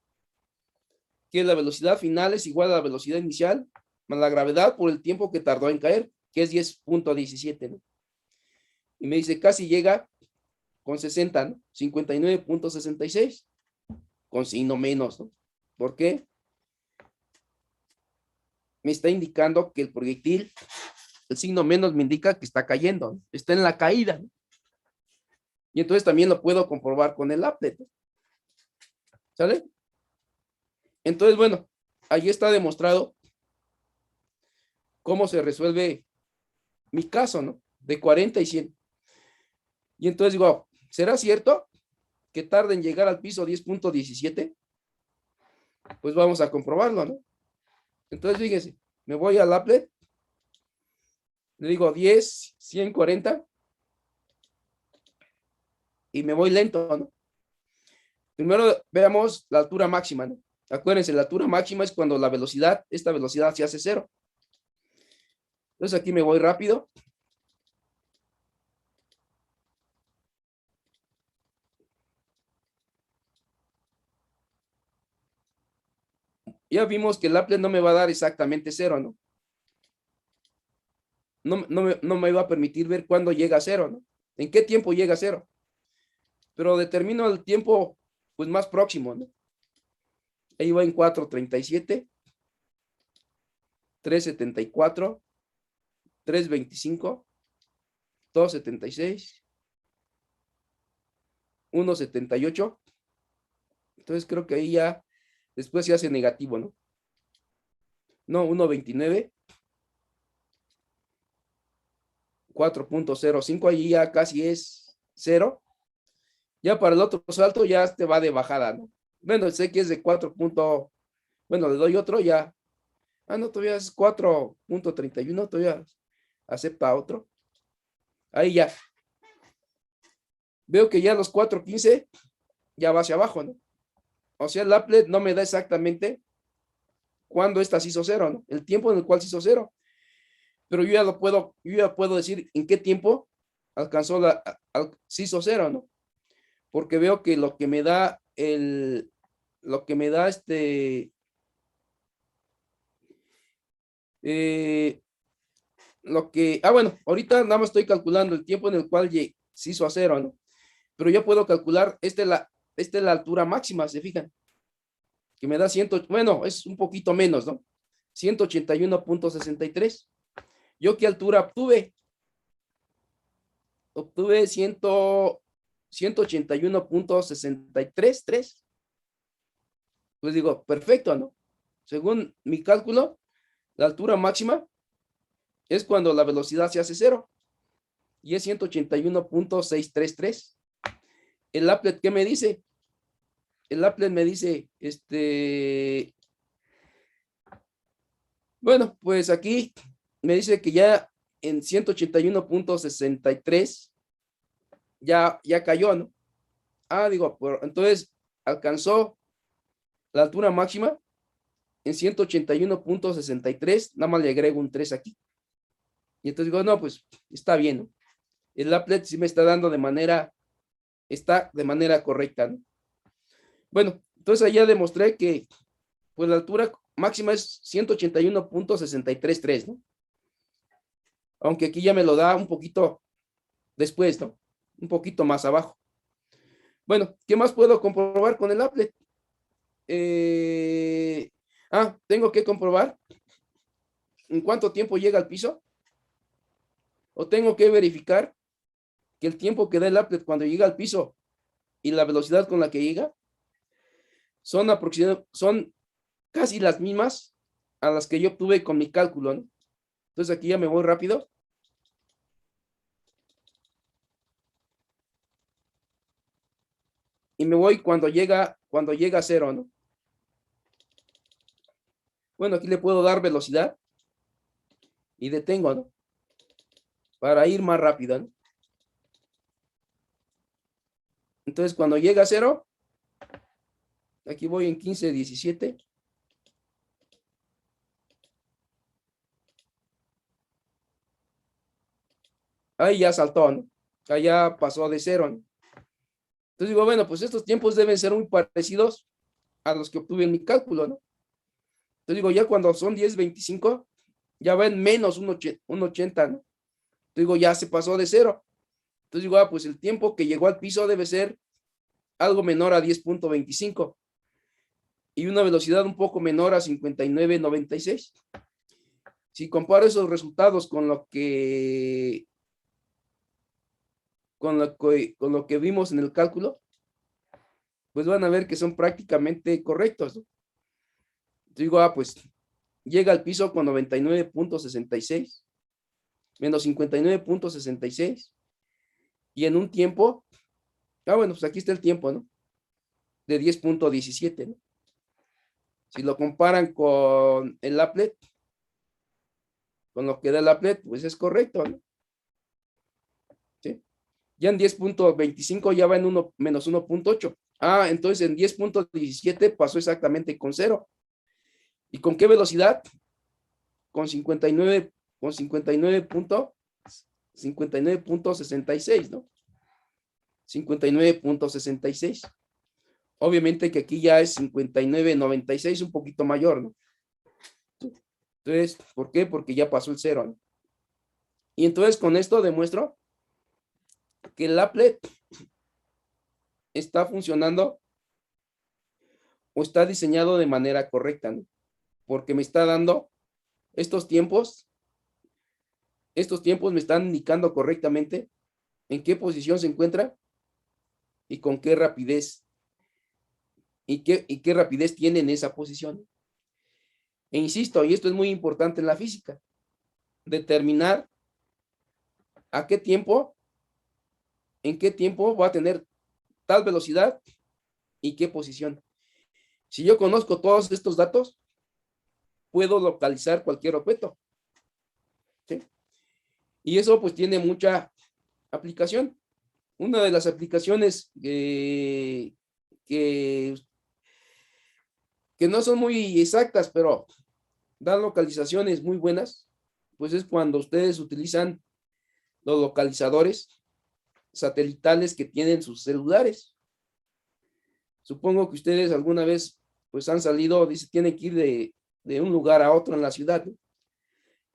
Speaker 1: Que la velocidad final es igual a la velocidad inicial más la gravedad por el tiempo que tardó en caer, que es 10.17, ¿no? Y me dice, casi llega con 60, ¿no? 59.66, con signo menos, ¿no? ¿Por qué? Me está indicando que el proyectil, el signo menos me indica que está cayendo, ¿no? Está en la caída, ¿no? Y entonces también lo puedo comprobar con el applet, ¿no? ¿Sale? Entonces, bueno, ahí está demostrado cómo se resuelve mi caso, ¿no? De 40 y 100. Y entonces digo, ¿será cierto que tarde en llegar al piso 10.17? Pues vamos a comprobarlo, ¿no? Entonces, fíjense, me voy al applet, le digo 10, 140 y me voy lento, ¿no? Primero veamos la altura máxima, ¿no? Acuérdense, la altura máxima es cuando la velocidad, esta velocidad se hace cero. Entonces aquí me voy rápido. Ya vimos que el applet no me va a dar exactamente cero, ¿no? No me va a permitir ver cuándo llega a cero, ¿no? ¿En qué tiempo llega a cero? Pero determino el tiempo, pues, más próximo, ¿no? Ahí va en 4:37, 3:74, 3:25, 2:76, 1:78. Entonces creo que ahí ya después se hace negativo, ¿no? No, 1:29, 4.05, ahí ya casi es cero. Ya para el otro salto ya te va de bajada, ¿no? Bueno, sé que es de 4. Bueno, le doy otro ya. Ah, no, todavía es 4.31, todavía acepta otro. Ahí ya. Veo que ya los 4:15 ya va hacia abajo, ¿no? O sea, el applet no me da exactamente cuándo esta se hizo cero, ¿no? El tiempo en el cual se hizo cero. Pero yo ya puedo decir en qué tiempo alcanzó se hizo cero, ¿no? Porque veo que lo que me da eh, bueno, ahorita nada más estoy calculando el tiempo en el cual se hizo a cero, ¿no? Pero yo puedo calcular, esta es la altura máxima, ¿se fijan? Que me da bueno, es un poquito menos, ¿no? 181.63. ¿Yo qué altura obtuve? Obtuve 181.633. Pues digo, perfecto, ¿no? Según mi cálculo, la altura máxima es cuando la velocidad se hace cero y es 181.633. El applet, ¿qué me dice? El applet me dice, bueno, pues aquí me dice que ya en 181.63 ya cayó, ¿no? Ah, digo, entonces alcanzó la altura máxima en 181.63, nada más le agrego un 3 aquí. Y entonces digo, no, pues está bien, ¿no? El applet sí me está dando está de manera correcta, ¿no? Bueno, entonces allá demostré que pues la altura máxima es 181.633, ¿no? Aunque aquí ya me lo da un poquito después, ¿no? Un poquito más abajo. Bueno, ¿qué más puedo comprobar con el applet? Tengo que comprobar en cuánto tiempo llega al piso, o tengo que verificar que el tiempo que da el applet cuando llega al piso y la velocidad con la que llega son casi las mismas a las que yo obtuve con mi cálculo, ¿no? Entonces aquí ya me voy rápido. y me voy cuando llega a cero, ¿no? Bueno, aquí le puedo dar velocidad y detengo, ¿no? Para ir más rápido, ¿no? Entonces, cuando llega a cero, aquí voy en 15, 17. Ahí ya saltó, ¿no? Allá pasó de cero, ¿no? Entonces digo, bueno, pues estos tiempos deben ser muy parecidos a los que obtuve en mi cálculo, ¿no? Entonces digo, ya cuando son 10:25, ya va en menos un 80, ¿no? Entonces digo, ya se pasó de cero. Entonces digo, pues el tiempo que llegó al piso debe ser algo menor a 10:25 y una velocidad un poco menor a 59:96. Si comparo esos resultados con lo que vimos en el cálculo, pues van a ver que son prácticamente correctos, ¿no? Digo, pues llega al piso con 99.66 menos 59.66 y en un tiempo, bueno, pues aquí está el tiempo, ¿no? De 10.17, ¿no? Si lo comparan con el applet, con lo que da el applet, pues es correcto, ¿no? ¿Sí? Ya en 10.25 ya va en menos 1.8. Entonces en 10.17 pasó exactamente con cero. ¿Y con qué velocidad? Con 59.66, ¿no? 59.66. Obviamente que aquí ya es 59.96, un poquito mayor, ¿no? Entonces, ¿por qué? Porque ya pasó el cero, ¿no? Y entonces con esto demuestro que el applet está funcionando o está diseñado de manera correcta, ¿no? Porque me está dando estos tiempos, me están indicando correctamente en qué posición se encuentra y con qué rapidez, y qué rapidez tiene en esa posición. E insisto, y esto es muy importante en la física, determinar a qué tiempo, en qué tiempo va a tener tal velocidad y qué posición. Si yo conozco todos estos datos, puedo localizar cualquier objeto, ¿sí? Y eso pues tiene mucha aplicación. Una de las aplicaciones que, que no son muy exactas, pero dan localizaciones muy buenas, pues es cuando ustedes utilizan los localizadores satelitales que tienen sus celulares. Supongo que ustedes alguna vez pues han salido, dice, tienen que ir de un lugar a otro en la ciudad, ¿no?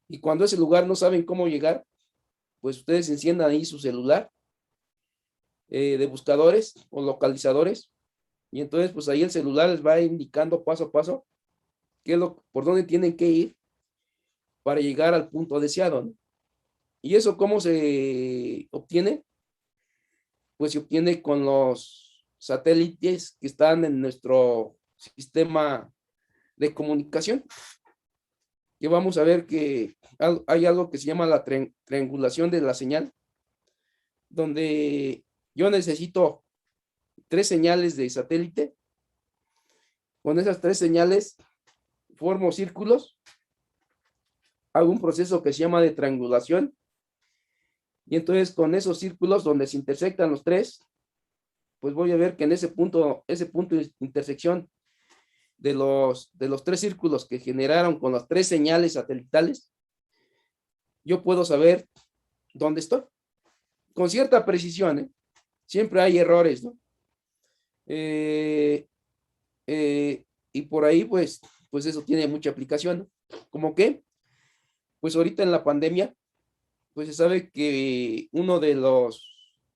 Speaker 1: Y cuando ese lugar no saben cómo llegar, pues ustedes enciendan ahí su celular de buscadores o localizadores y entonces pues ahí el celular les va indicando paso a paso por dónde tienen que ir para llegar al punto deseado, ¿no? ¿Y eso cómo se obtiene? Pues se obtiene con los satélites que están en nuestro sistema de comunicación, que vamos a ver que hay algo que se llama la triangulación de la señal, donde yo necesito 3 señales de satélite. Con esas 3 señales formo círculos, hago un proceso que se llama de triangulación, y entonces con esos círculos donde se intersectan los tres, pues voy a ver que en ese punto de intersección de los 3 círculos que generaron con las 3 señales satelitales, yo puedo saber dónde estoy. Con cierta precisión, ¿eh? Siempre hay errores, ¿no? Eh, y por ahí, pues eso tiene mucha aplicación, ¿no? ¿Cómo qué? Pues ahorita en la pandemia, pues se sabe que uno de los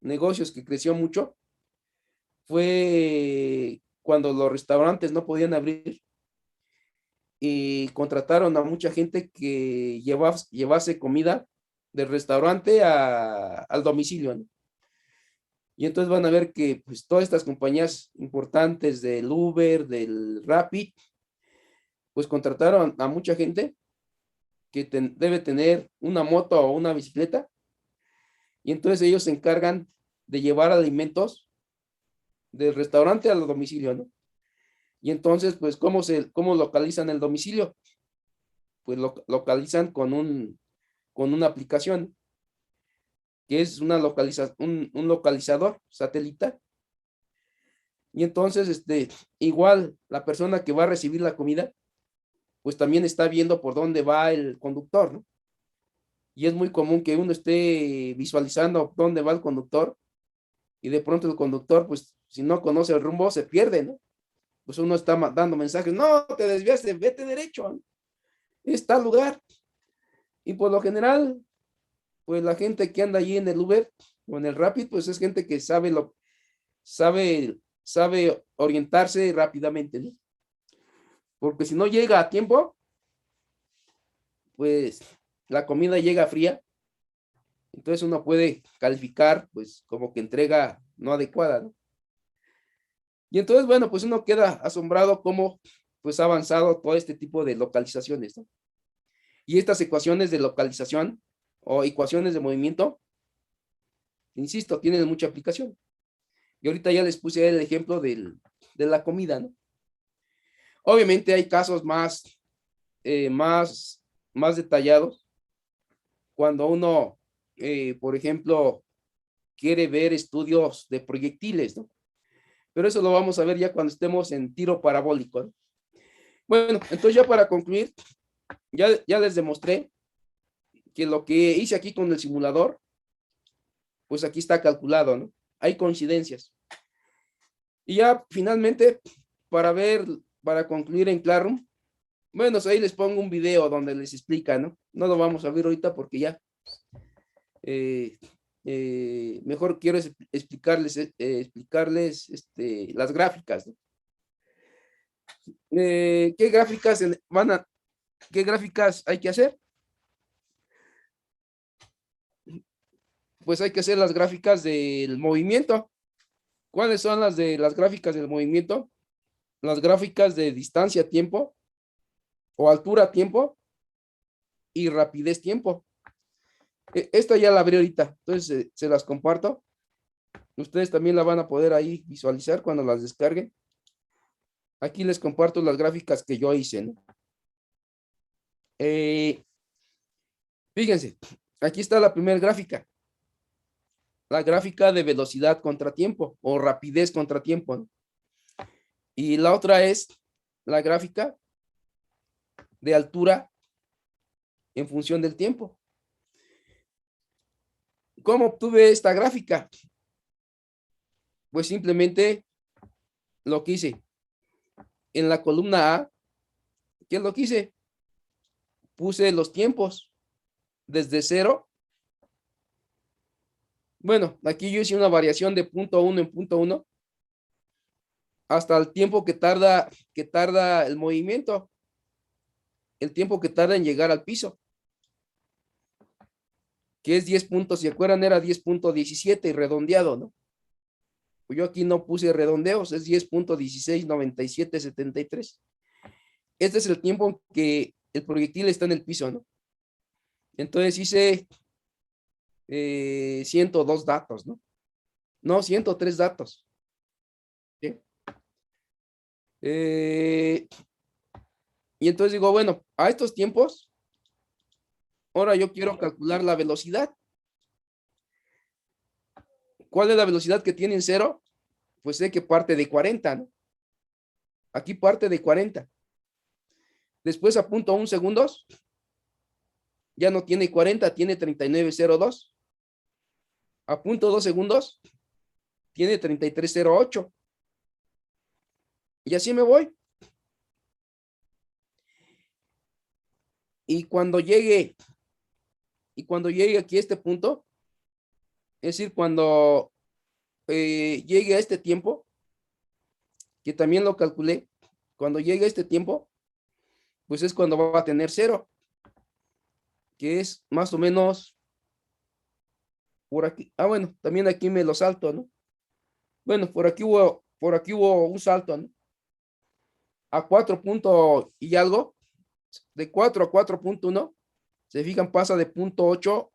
Speaker 1: negocios que creció mucho fue cuando los restaurantes no podían abrir y contrataron a mucha gente que llevase comida del restaurante al domicilio, ¿no? Y entonces van a ver que pues todas estas compañías importantes del Uber, del Rappi, pues contrataron a mucha gente que debe tener una moto o una bicicleta y entonces ellos se encargan de llevar alimentos del restaurante al domicilio, ¿no? Y entonces, pues, ¿cómo localizan el domicilio? Pues lo localizan con una aplicación que es un localizador satelital. Y entonces, igual la persona que va a recibir la comida, pues también está viendo por dónde va el conductor, ¿no? Y es muy común que uno esté visualizando dónde va el conductor y de pronto el conductor, pues si no conoce el rumbo, se pierde, ¿no? Pues uno está dando mensajes, no, te desviaste, vete derecho, ¿no? Es tal lugar. Y por lo general, pues la gente que anda allí en el Uber o en el Rapid, pues es gente que sabe orientarse rápidamente, ¿no? Porque si no llega a tiempo, pues la comida llega fría, entonces uno puede calificar, pues como que entrega no adecuada, ¿no? Y entonces, bueno, pues uno queda asombrado cómo pues ha avanzado todo este tipo de localizaciones, ¿no? Y estas ecuaciones de localización o ecuaciones de movimiento, insisto, tienen mucha aplicación. Y ahorita ya les puse el ejemplo de la comida, ¿no? Obviamente hay casos más detallados cuando uno, por ejemplo, quiere ver estudios de proyectiles, ¿no? Pero eso lo vamos a ver ya cuando estemos en tiro parabólico, ¿no? Bueno, entonces ya para concluir, ya les demostré que lo que hice aquí con el simulador, pues aquí está calculado, ¿no? Hay coincidencias. Y ya finalmente, para concluir en Classroom, bueno, ahí les pongo un video donde les explica, ¿no? No lo vamos a ver ahorita porque ya eh, mejor quiero explicarles las gráficas, ¿no? ¿Qué gráficas qué gráficas hay que hacer? Pues hay que hacer las gráficas del movimiento. ¿Cuáles son las gráficas del movimiento? Las gráficas de distancia tiempo o altura tiempo y rapidez tiempo. Esta ya la abrí ahorita, entonces se las comparto. Ustedes también la van a poder ahí visualizar cuando las descarguen. Aquí les comparto las gráficas que yo hice, ¿no? Fíjense, aquí está la primera gráfica. La gráfica de velocidad contra tiempo o rapidez contra tiempo, ¿no? Y la otra es la gráfica de altura en función del tiempo. ¿Cómo obtuve esta gráfica? Pues simplemente lo que hice en la columna A, ¿qué es lo que hice? Puse los tiempos desde 0. Bueno, aquí yo hice una variación de punto 1 en punto 1 hasta el tiempo que tarda el movimiento, el tiempo que tarda en llegar al piso, que es 10 puntos, si acuerdan era 10.17 y redondeado, ¿no? Pues yo aquí no puse redondeos, es 10.169773. Este es el tiempo en que el proyectil está en el piso, ¿no? Entonces hice 102 datos, ¿no? No, 103 datos. ¿Sí? Y entonces digo, bueno, a estos tiempos, ahora yo quiero calcular la velocidad. ¿Cuál es la velocidad que tiene en 0? Pues sé que parte de 40, ¿no? Aquí parte de 40. Después a punto 1 segundos, ya no tiene 40, tiene 39.02. A punto 2 segundos, tiene 33.08. Y así me voy. Y cuando llegue aquí a este punto, es decir, cuando llegue a este tiempo, que también lo calculé, cuando llegue a este tiempo, pues es cuando va a tener 0, que es más o menos por aquí. Ah, bueno, también aquí me lo salto, ¿no? Bueno, por aquí hubo un salto, ¿no? A 4 puntos y algo, de 4 a 4.1, se fijan, pasa de punto 8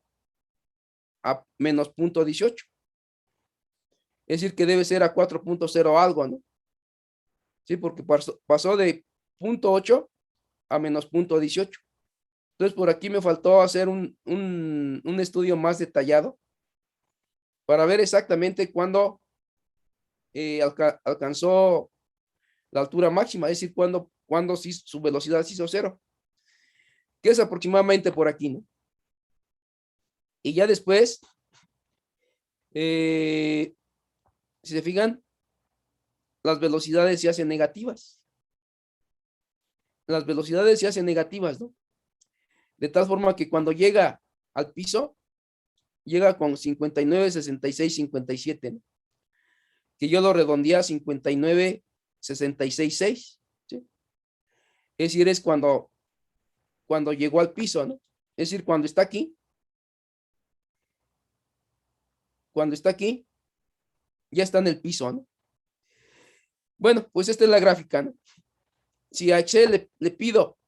Speaker 1: a menos punto 18. Es decir, que debe ser a 4.0 algo, ¿no? Sí, porque pasó de 0.8 a menos 0.18. Entonces, por aquí me faltó hacer un estudio más detallado para ver exactamente cuándo alcanzó la altura máxima, es decir, cuando su velocidad se hizo cero, que es aproximadamente por aquí, ¿no? Y ya después, si se fijan, las velocidades se hacen negativas. Las velocidades se hacen negativas, ¿no? De tal forma que cuando llega al piso, llega con 59, 66, 57, ¿no? Que yo lo redondeé a 59, 66, 6, ¿sí? Es decir, es cuando llegó al piso, ¿no? Es decir, cuando está aquí, ya está en el piso, ¿no? Bueno, pues esta es la gráfica, ¿no? Si a Excel le pido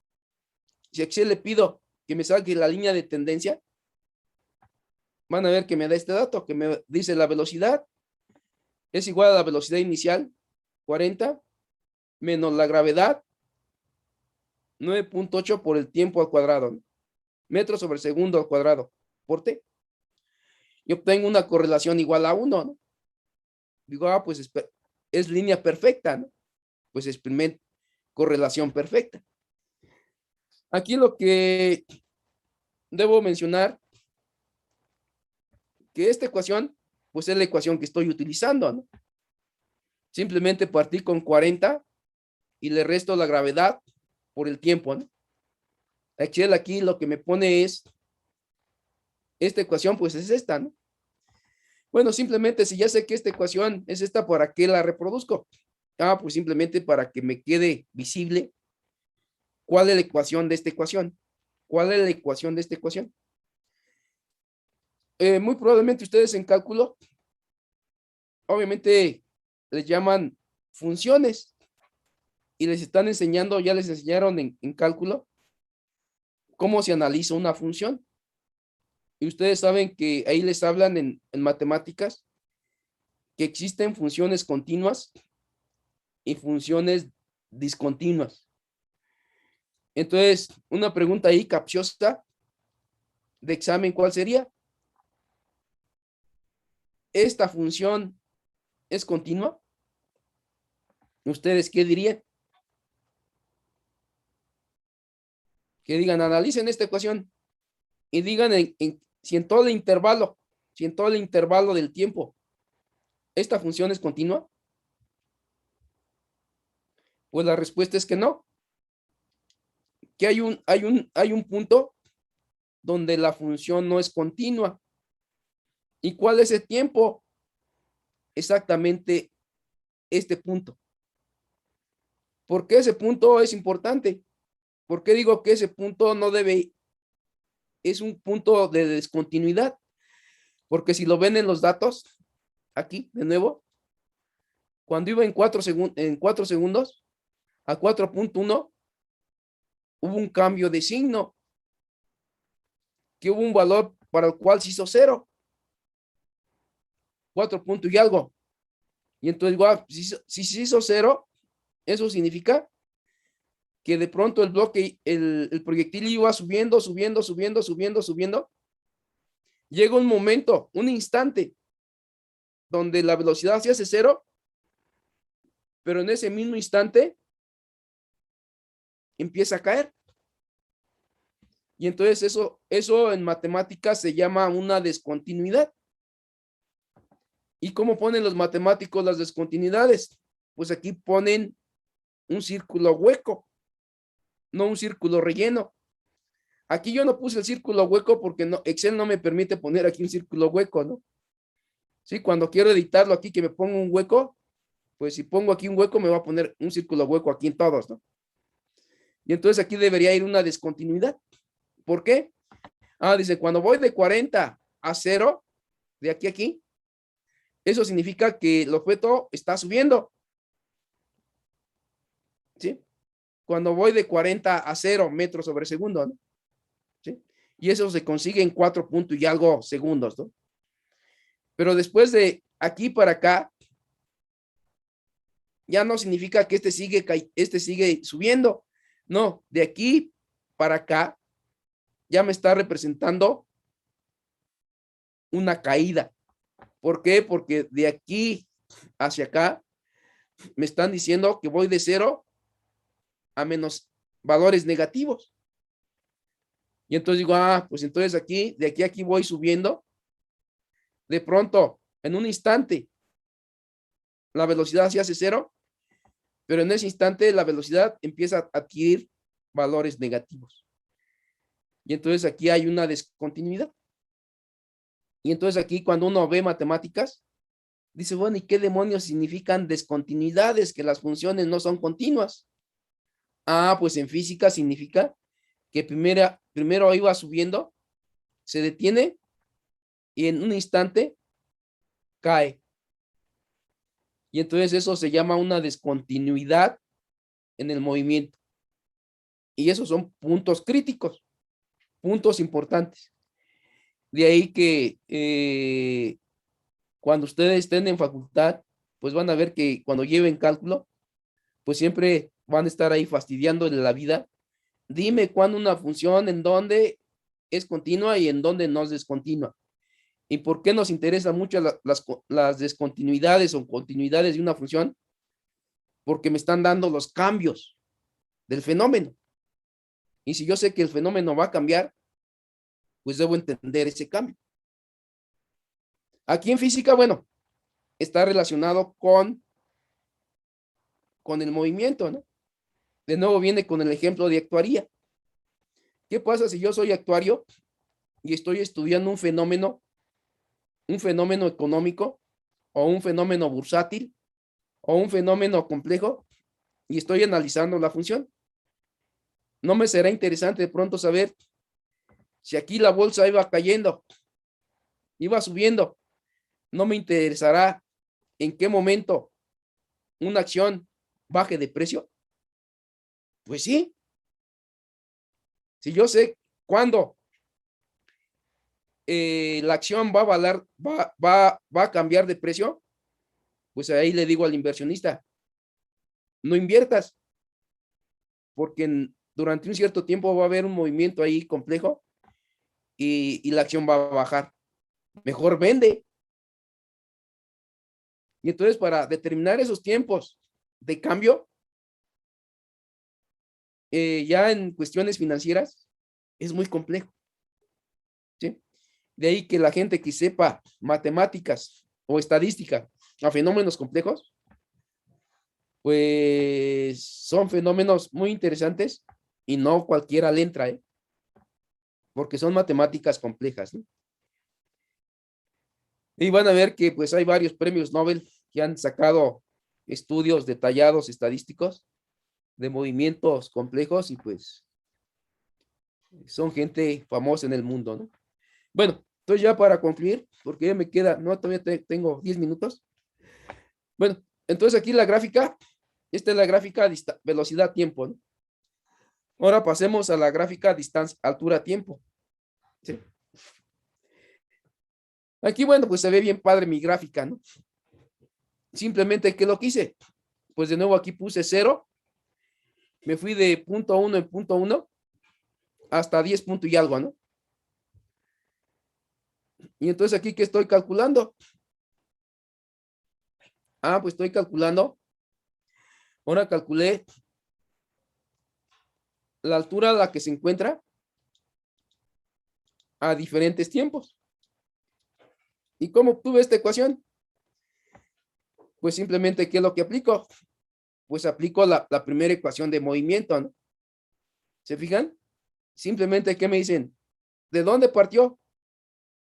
Speaker 1: que me saque la línea de tendencia, van a ver que me da este dato, que me dice la velocidad es igual a la velocidad inicial, 40, menos la gravedad, 9.8 por el tiempo al cuadrado, ¿no? Metros sobre segundo al cuadrado, por T. Y obtengo una correlación igual a 1, ¿no? Digo, pues es línea perfecta, ¿no? Pues es primer correlación perfecta. Aquí lo que debo mencionar, que esta ecuación, pues es la ecuación que estoy utilizando, ¿no? Simplemente partí con 40 y le resto la gravedad por el tiempo, ¿no? Excel aquí lo que me pone es, esta ecuación pues es esta, ¿no? Bueno, simplemente si ya sé que esta ecuación es esta, ¿para qué la reproduzco? Pues simplemente para que me quede visible cuál es la ecuación de esta ecuación. ¿Cuál es la ecuación de esta ecuación? Muy probablemente ustedes en cálculo, obviamente les llaman funciones y les están enseñando, ya les enseñaron en cálculo cómo se analiza una función. Y ustedes saben que ahí les hablan en matemáticas que existen funciones continuas y funciones discontinuas. Entonces, una pregunta ahí capciosa de examen, ¿cuál sería? ¿Esta función es continua? ¿Ustedes qué dirían? Que digan, analicen esta ecuación y digan si en todo el intervalo, del tiempo, esta función es continua. Pues la respuesta es que no, que hay un punto donde la función no es continua. ¿Y cuál es el tiempo? Exactamente este punto. ¿Por qué ese punto es importante? ¿Por qué digo que ese punto no debe, es un punto de descontinuidad? Porque si lo ven en los datos, aquí de nuevo, cuando iba en 4 segundos a 4.1, hubo un cambio de signo, que hubo un valor para el cual se hizo 0, 4 puntos y algo. Y entonces, igual, si se hizo 0, eso significa que de pronto el bloque, el proyectil iba subiendo, subiendo, subiendo, subiendo, subiendo. Llega un momento, un instante, donde la velocidad se hace 0, pero en ese mismo instante empieza a caer. Y entonces eso en matemáticas se llama una descontinuidad. ¿Y cómo ponen los matemáticos las descontinuidades? Pues aquí ponen un círculo hueco, no un círculo relleno. Aquí yo no puse el círculo hueco porque no, Excel no me permite poner aquí un círculo hueco, ¿no? Sí, cuando quiero editarlo aquí que me ponga un hueco, pues si pongo aquí un hueco me va a poner un círculo hueco aquí en todos, ¿no? Y entonces aquí debería ir una descontinuidad. ¿Por qué? Dice, cuando voy de 40 a 0, de aquí a aquí, eso significa que el objeto está subiendo. ¿Sí? Cuando voy de 40 a 0 metros sobre segundo, ¿no? ¿Sí? Y eso se consigue en 4 puntos y algo segundos, ¿no? Pero después de aquí para acá, ya no significa que este sigue subiendo. No, de aquí para acá ya me está representando una caída. ¿Por qué? Porque de aquí hacia acá me están diciendo que voy de 0 a menos valores negativos. Y entonces digo, pues entonces aquí, de aquí a aquí voy subiendo. De pronto, en un instante, la velocidad se hace 0, pero en ese instante la velocidad empieza a adquirir valores negativos. Y entonces aquí hay una descontinuidad. Y entonces aquí cuando uno ve matemáticas, dice, bueno, ¿y qué demonios significan descontinuidades? Que las funciones no son continuas. Pues en física significa que primero iba subiendo, se detiene y en un instante cae. Y entonces eso se llama una descontinuidad en el movimiento. Y esos son puntos críticos, puntos importantes. De ahí que cuando ustedes estén en facultad, pues van a ver que cuando lleven cálculo, pues siempre van a estar ahí fastidiando de la vida. Dime cuándo una función, en dónde es continua y en dónde no es descontinua. ¿Y por qué nos interesan mucho las descontinuidades o continuidades de una función? Porque me están dando los cambios del fenómeno. Y si yo sé que el fenómeno va a cambiar, pues debo entender ese cambio. Aquí en física, bueno, está relacionado con el movimiento, ¿no? De nuevo viene con el ejemplo de actuaría. ¿Qué pasa si yo soy actuario y estoy estudiando un fenómeno económico o un fenómeno bursátil o un fenómeno complejo y estoy analizando la función? No me será interesante de pronto saber si aquí la bolsa iba cayendo, iba subiendo. No me interesará en qué momento una acción baje de precio. Pues sí, si yo sé cuándo la acción va a cambiar de precio, pues ahí le digo al inversionista, no inviertas, porque durante un cierto tiempo va a haber un movimiento ahí complejo y la acción va a bajar. Mejor vende. Y entonces para determinar esos tiempos de cambio, ya en cuestiones financieras, es muy complejo. ¿Sí? De ahí que la gente que sepa matemáticas o estadística a fenómenos complejos, pues son fenómenos muy interesantes y no cualquiera le entra, porque son matemáticas complejas, ¿no? Y van a ver que pues hay varios premios Nobel que han sacado estudios detallados estadísticos de movimientos complejos y pues son gente famosa en el mundo, ¿no? Bueno, entonces ya para concluir, porque ya me queda, no, todavía tengo 10 minutos. Bueno, entonces aquí la gráfica, esta es la gráfica velocidad-tiempo, ¿no? Ahora pasemos a la gráfica distancia, altura-tiempo. ¿Sí? Aquí, bueno, pues se ve bien padre mi gráfica, ¿no? Simplemente, ¿qué lo que hice? Pues de nuevo aquí puse 0, me fui de punto 1 en punto 1 hasta 10 puntos y algo, ¿no? Y entonces aquí, ¿qué estoy calculando? Pues estoy calculando, ahora calculé la altura a la que se encuentra a diferentes tiempos. ¿Y cómo obtuve esta ecuación? Pues simplemente, ¿qué es lo que aplico? Pues aplico la primera ecuación de movimiento, ¿no? ¿Se fijan? Simplemente, ¿qué me dicen? ¿De dónde partió?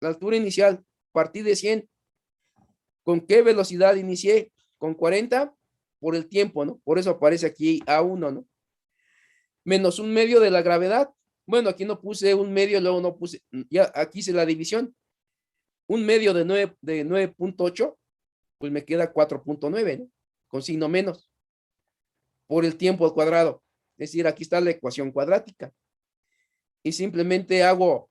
Speaker 1: La altura inicial. Partí de 100. ¿Con qué velocidad inicié? Con 40 por el tiempo, ¿no? Por eso aparece aquí A1, ¿no? Menos un medio de la gravedad. Bueno, aquí no puse un medio, luego no puse, ya aquí hice la división. Un medio de 9.8, pues me queda 4.9, ¿no? Con signo menos, por el tiempo al cuadrado. Es decir, aquí está la ecuación cuadrática. Y simplemente hago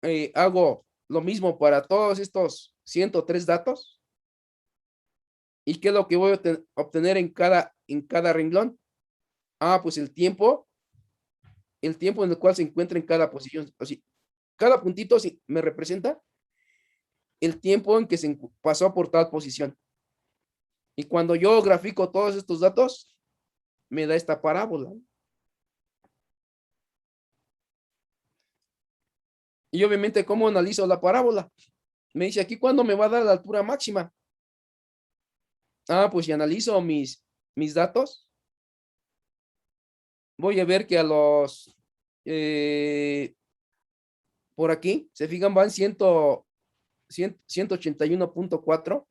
Speaker 1: lo mismo para todos estos 103 datos. ¿Y qué es lo que voy a obtener en cada renglón? Ah, pues el tiempo en el cual se encuentra en cada posición. Así, cada puntito me representa el tiempo en que se pasó por tal posición. Y cuando yo grafico todos estos datos, me da esta parábola. Y obviamente, ¿cómo analizo la parábola? Me dice aquí, ¿cuándo me va a dar la altura máxima? Ah, pues si analizo mis datos, voy a ver que a los, por aquí, se fijan, van 181.4,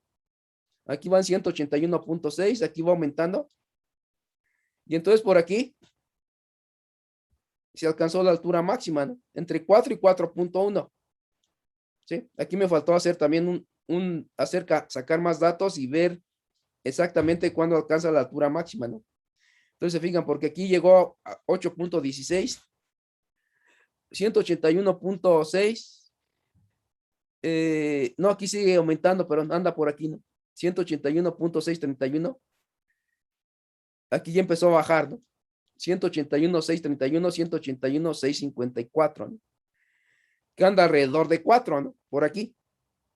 Speaker 1: aquí van 181.6, aquí va aumentando. Y entonces por aquí se alcanzó la altura máxima, ¿no? Entre 4 y 4.1. ¿Sí? Aquí me faltó hacer también sacar más datos y ver exactamente cuándo alcanza la altura máxima, ¿no? Entonces se fijan, porque aquí llegó a 8.16, 181.6, no, aquí sigue aumentando, pero anda por aquí, ¿no? 181.631, aquí ya empezó a bajar, ¿no? 181.631, 181.654, ¿no? Que anda alrededor de 4, ¿no? Por aquí.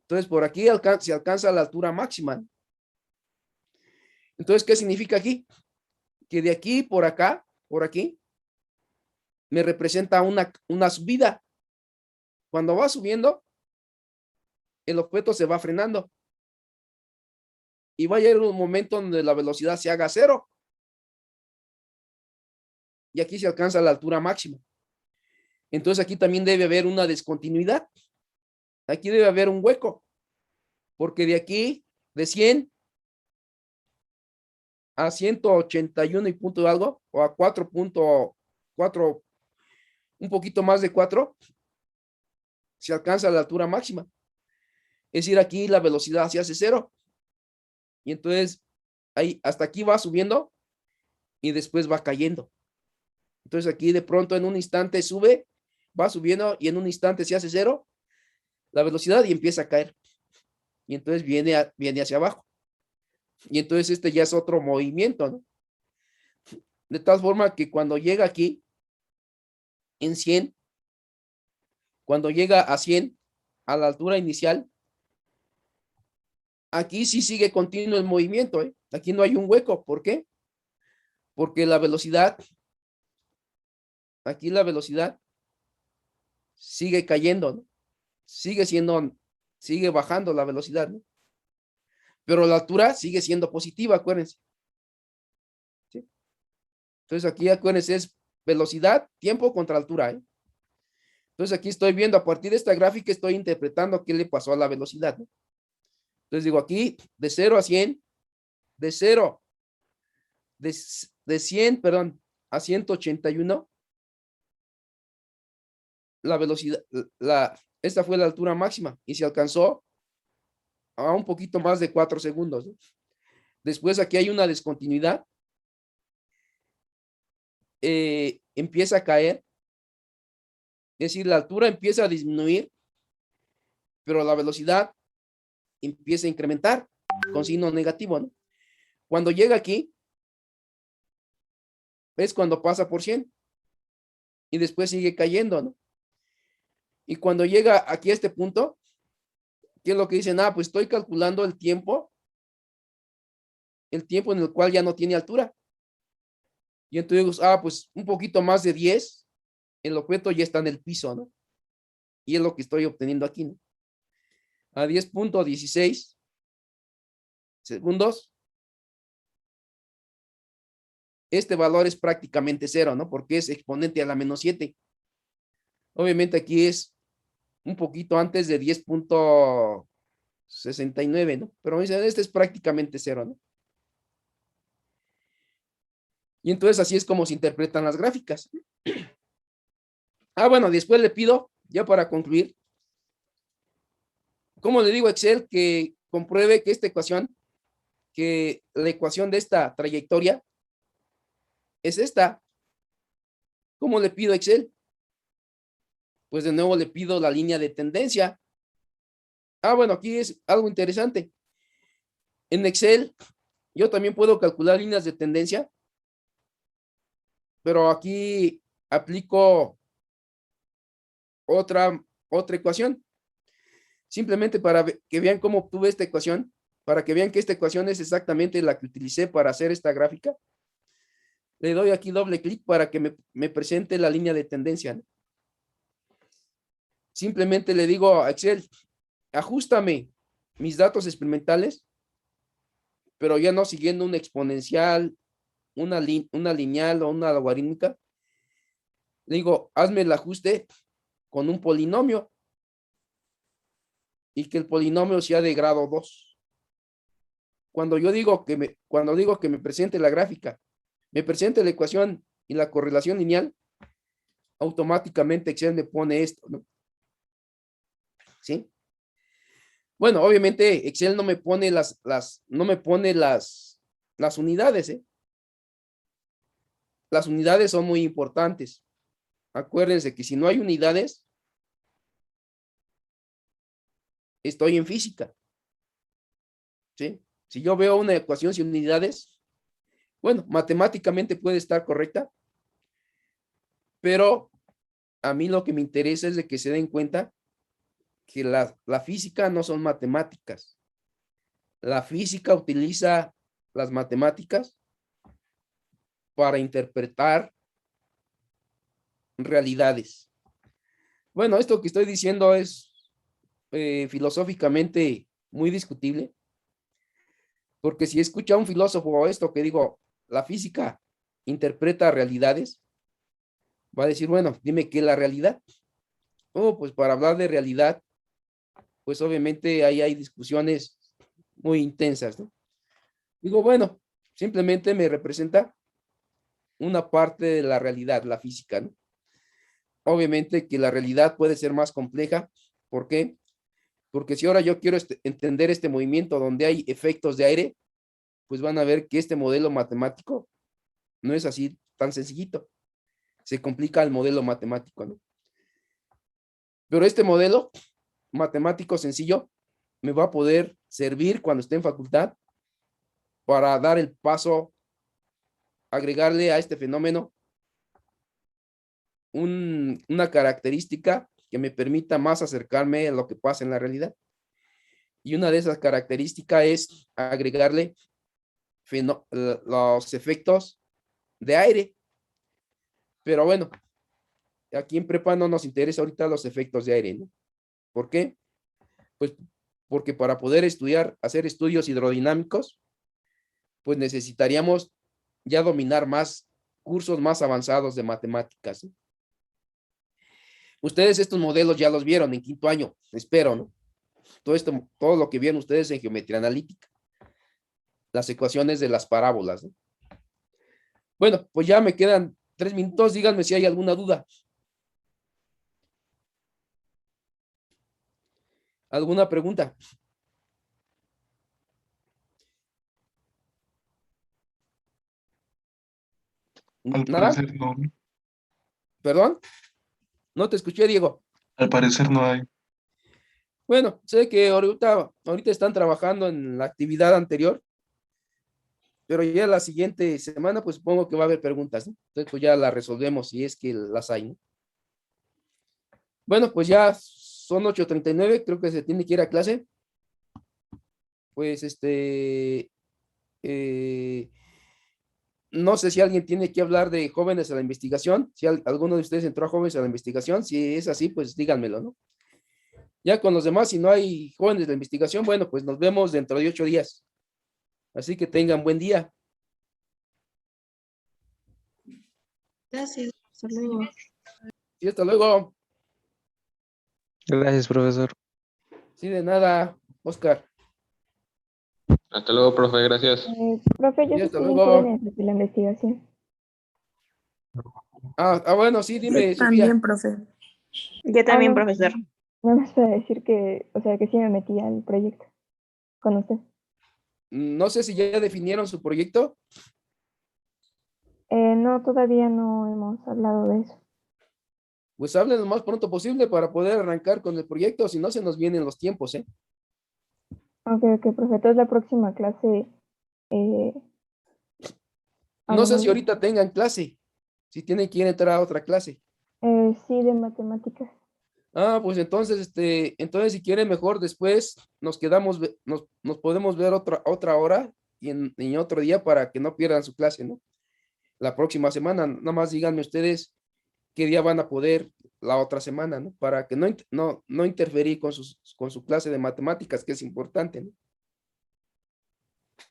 Speaker 1: Entonces, por aquí se alcanza la altura máxima, ¿no? Entonces, ¿qué significa aquí? Que de aquí por acá, por aquí, me representa una subida. Cuando va subiendo, el objeto se va frenando. Y va a llegar un momento donde la velocidad se haga cero. Y aquí se alcanza la altura máxima. Entonces aquí también debe haber una descontinuidad. Aquí debe haber un hueco. Porque de aquí, de 100 a 181 y punto algo, o a 4.4, un poquito más de 4, se alcanza la altura máxima. Es decir, aquí la velocidad se hace cero. Y entonces, ahí, hasta aquí va subiendo y después va cayendo. Entonces aquí de pronto en un instante sube, va subiendo y en un instante se hace cero la velocidad y empieza a caer. Y entonces viene hacia abajo. Y entonces este ya es otro movimiento, ¿no? De tal forma que cuando llega aquí en 100, cuando llega a 100, a la altura inicial, aquí sí sigue continuo el movimiento, ¿eh? Aquí no hay un hueco. ¿Por qué? Porque la velocidad, aquí la velocidad sigue cayendo, ¿no? Sigue bajando la velocidad, ¿no? Pero la altura sigue siendo positiva, acuérdense. ¿Sí? Entonces aquí, acuérdense, es velocidad, tiempo contra altura, ¿eh? Entonces aquí estoy viendo, a partir de esta gráfica, estoy interpretando qué le pasó a la velocidad, ¿no? Entonces digo aquí, de 0 a 100, de 0, de 100, perdón, a 181, la velocidad, esta fue la altura máxima y se alcanzó a un poquito más de 4 segundos, ¿no? Después aquí hay una descontinuidad, empieza a caer, es decir, la altura empieza a disminuir, pero la velocidad empieza a incrementar con signo negativo, ¿no? Cuando llega aquí, es cuando pasa por 100 y después sigue cayendo, ¿no? Y cuando llega aquí a este punto, ¿qué es lo que dicen? Ah, pues estoy calculando el tiempo en el cual ya no tiene altura. Y entonces digo, ah, pues un poquito más de 10, el objeto ya está en el piso, ¿no? Y es lo que estoy obteniendo aquí, ¿no? A 10.16 segundos, este valor es prácticamente cero, ¿no? Porque es exponente a la menos 7. Obviamente aquí es un poquito antes de 10.69, ¿no? Pero me dicen, este es prácticamente cero, ¿no? Y entonces así es como se interpretan las gráficas. Ah, bueno, después le pido, ya para concluir, ¿cómo le digo a Excel que compruebe que esta ecuación, que la ecuación de esta trayectoria es esta? ¿Cómo le pido a Excel? Pues de nuevo le pido la línea de tendencia. Ah, bueno, aquí es algo interesante. En Excel, yo también puedo calcular líneas de tendencia, pero aquí aplico otra ecuación, simplemente para que vean cómo obtuve esta ecuación, para que vean que esta ecuación es exactamente la que utilicé para hacer esta gráfica. Le doy aquí doble clic para que me presente la línea de tendencia, ¿no? Simplemente le digo a Excel, ajustame mis datos experimentales, pero ya no siguiendo una exponencial, una lineal o una logarítmica. Le digo, hazme el ajuste con un polinomio y que el polinomio sea de grado 2. Cuando digo que me presente la gráfica, me presente la ecuación y la correlación lineal, automáticamente Excel me pone esto, ¿no? ¿Sí? Bueno, obviamente Excel no me pone no me pone las unidades, ¿eh? Las unidades son muy importantes. Acuérdense que si no hay unidades, estoy en física, ¿sí? Si yo veo una ecuación sin unidades, bueno, matemáticamente puede estar correcta, pero a mí lo que me interesa es de que se den cuenta que la física no son matemáticas. La física utiliza las matemáticas para interpretar realidades. Bueno, esto que estoy diciendo es filosóficamente muy discutible, porque si escucha a un filósofo esto que digo, la física interpreta realidades, va a decir, bueno, dime qué es la realidad. Oh, pues para hablar de realidad, pues obviamente ahí hay discusiones muy intensas, ¿no? Digo, bueno, simplemente me representa una parte de la realidad, la física, ¿no? Obviamente que la realidad puede ser más compleja. ¿Por qué? Porque si ahora yo quiero entender este movimiento donde hay efectos de aire, pues van a ver que este modelo matemático no es así tan sencillito. Se complica el modelo matemático, ¿no? Pero este modelo matemático sencillo me va a poder servir cuando esté en facultad para dar el paso, agregarle a este fenómeno una característica que me permita más acercarme a lo que pasa en la realidad. Y una de esas características es agregarle los efectos de aire. Pero bueno, aquí en prepa no nos interesa ahorita los efectos de aire, ¿no? ¿Por qué? Pues porque para poder estudiar, hacer estudios hidrodinámicos, pues necesitaríamos ya dominar más cursos más avanzados de matemáticas, ¿sí? Ustedes estos modelos ya los vieron en quinto año, espero, ¿no? Todo lo que vieron ustedes en geometría analítica, las ecuaciones de las parábolas, ¿no? Bueno, pues ya me quedan 3 minutos, díganme si hay alguna duda. ¿Alguna pregunta?
Speaker 3: Al
Speaker 1: ¿Nada?
Speaker 3: parecer no.
Speaker 1: ¿Perdón? No te escuché, Diego.
Speaker 3: Al parecer no hay.
Speaker 1: Bueno, sé que ahorita están trabajando en la actividad anterior, pero ya la siguiente semana, pues supongo que va a haber preguntas, ¿no? Entonces, pues ya las resolvemos si es que las hay, ¿no? Bueno, pues ya son 8:39, creo que se tiene que ir a clase. Pues eh, no sé si alguien tiene que hablar de jóvenes a la investigación, si alguno de ustedes entró a jóvenes a la investigación, si es así, pues díganmelo, ¿no? Ya con los demás, si no hay jóvenes de la investigación, bueno, pues nos vemos dentro de 8 días. Así que tengan buen día.
Speaker 2: Gracias. Hasta luego.
Speaker 1: Y hasta luego.
Speaker 4: Gracias, profesor.
Speaker 1: Sí, de nada, Oscar.
Speaker 5: Hasta luego, profe, gracias.
Speaker 6: Profe, yo
Speaker 1: Y
Speaker 6: sí
Speaker 1: hasta
Speaker 6: estoy en
Speaker 1: luego.
Speaker 6: jóvenes de la investigación.
Speaker 1: Bueno, sí, dime, Sofía.
Speaker 2: También, profe. Yo también,
Speaker 6: No,
Speaker 2: profesor.
Speaker 6: nada más para decir que, o sea, que sí me metí al proyecto con usted.
Speaker 1: No sé si ya definieron su proyecto.
Speaker 6: No, todavía no hemos hablado de eso.
Speaker 1: Pues hablen lo más pronto posible para poder arrancar con el proyecto, si no se nos vienen los tiempos, ¿eh?
Speaker 6: Ok, profe. Entonces la próxima clase...
Speaker 1: No sé
Speaker 6: hablamos
Speaker 1: si ahorita tengan clase, si tienen que ir a entrar a otra clase.
Speaker 6: sí, de matemáticas.
Speaker 1: Ah, pues entonces, entonces si quieren mejor después nos quedamos, nos podemos ver otra hora y en otro día para que no pierdan su clase, ¿no? La próxima semana, nada más díganme ustedes qué día van a poder la otra semana, ¿no? Para que no interferir con su clase de matemáticas, que es importante, ¿no?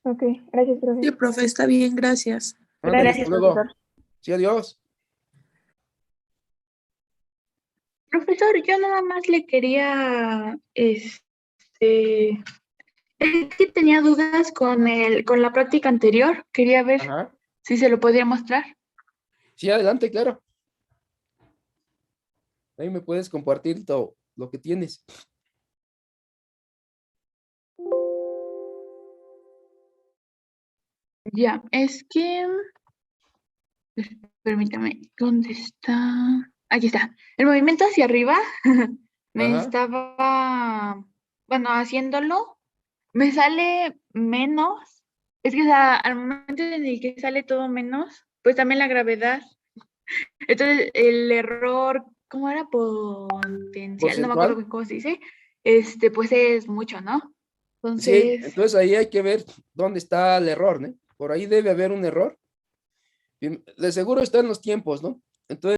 Speaker 6: Ok, gracias, profe.
Speaker 2: Sí, profe, está bien, gracias.
Speaker 1: Ándale,
Speaker 2: Gracias,
Speaker 1: hasta luego.
Speaker 2: profesor.
Speaker 1: Sí, adiós.
Speaker 2: Profesor, yo nada más le quería, es que tenía dudas con la práctica anterior. Quería ver
Speaker 1: Ajá.
Speaker 2: si se lo podría mostrar.
Speaker 1: Sí, adelante, claro. Ahí me puedes compartir todo lo que tienes.
Speaker 2: Ya, es que, permítame, ¿dónde está? Aquí está. El movimiento hacia arriba me
Speaker 1: Ajá.
Speaker 2: estaba, bueno, haciéndolo, me sale menos. Es que o sea, al momento en el que sale todo menos, pues también la gravedad. Entonces, el error, ¿cómo era? Potencial, no me acuerdo
Speaker 1: Porcentual.
Speaker 2: cómo se dice. Pues es mucho, ¿no?
Speaker 1: Sí,
Speaker 2: Entonces,
Speaker 1: entonces ahí hay que ver dónde está el error, ¿no? Por ahí debe haber un error. De seguro está en los tiempos, ¿no? Entonces,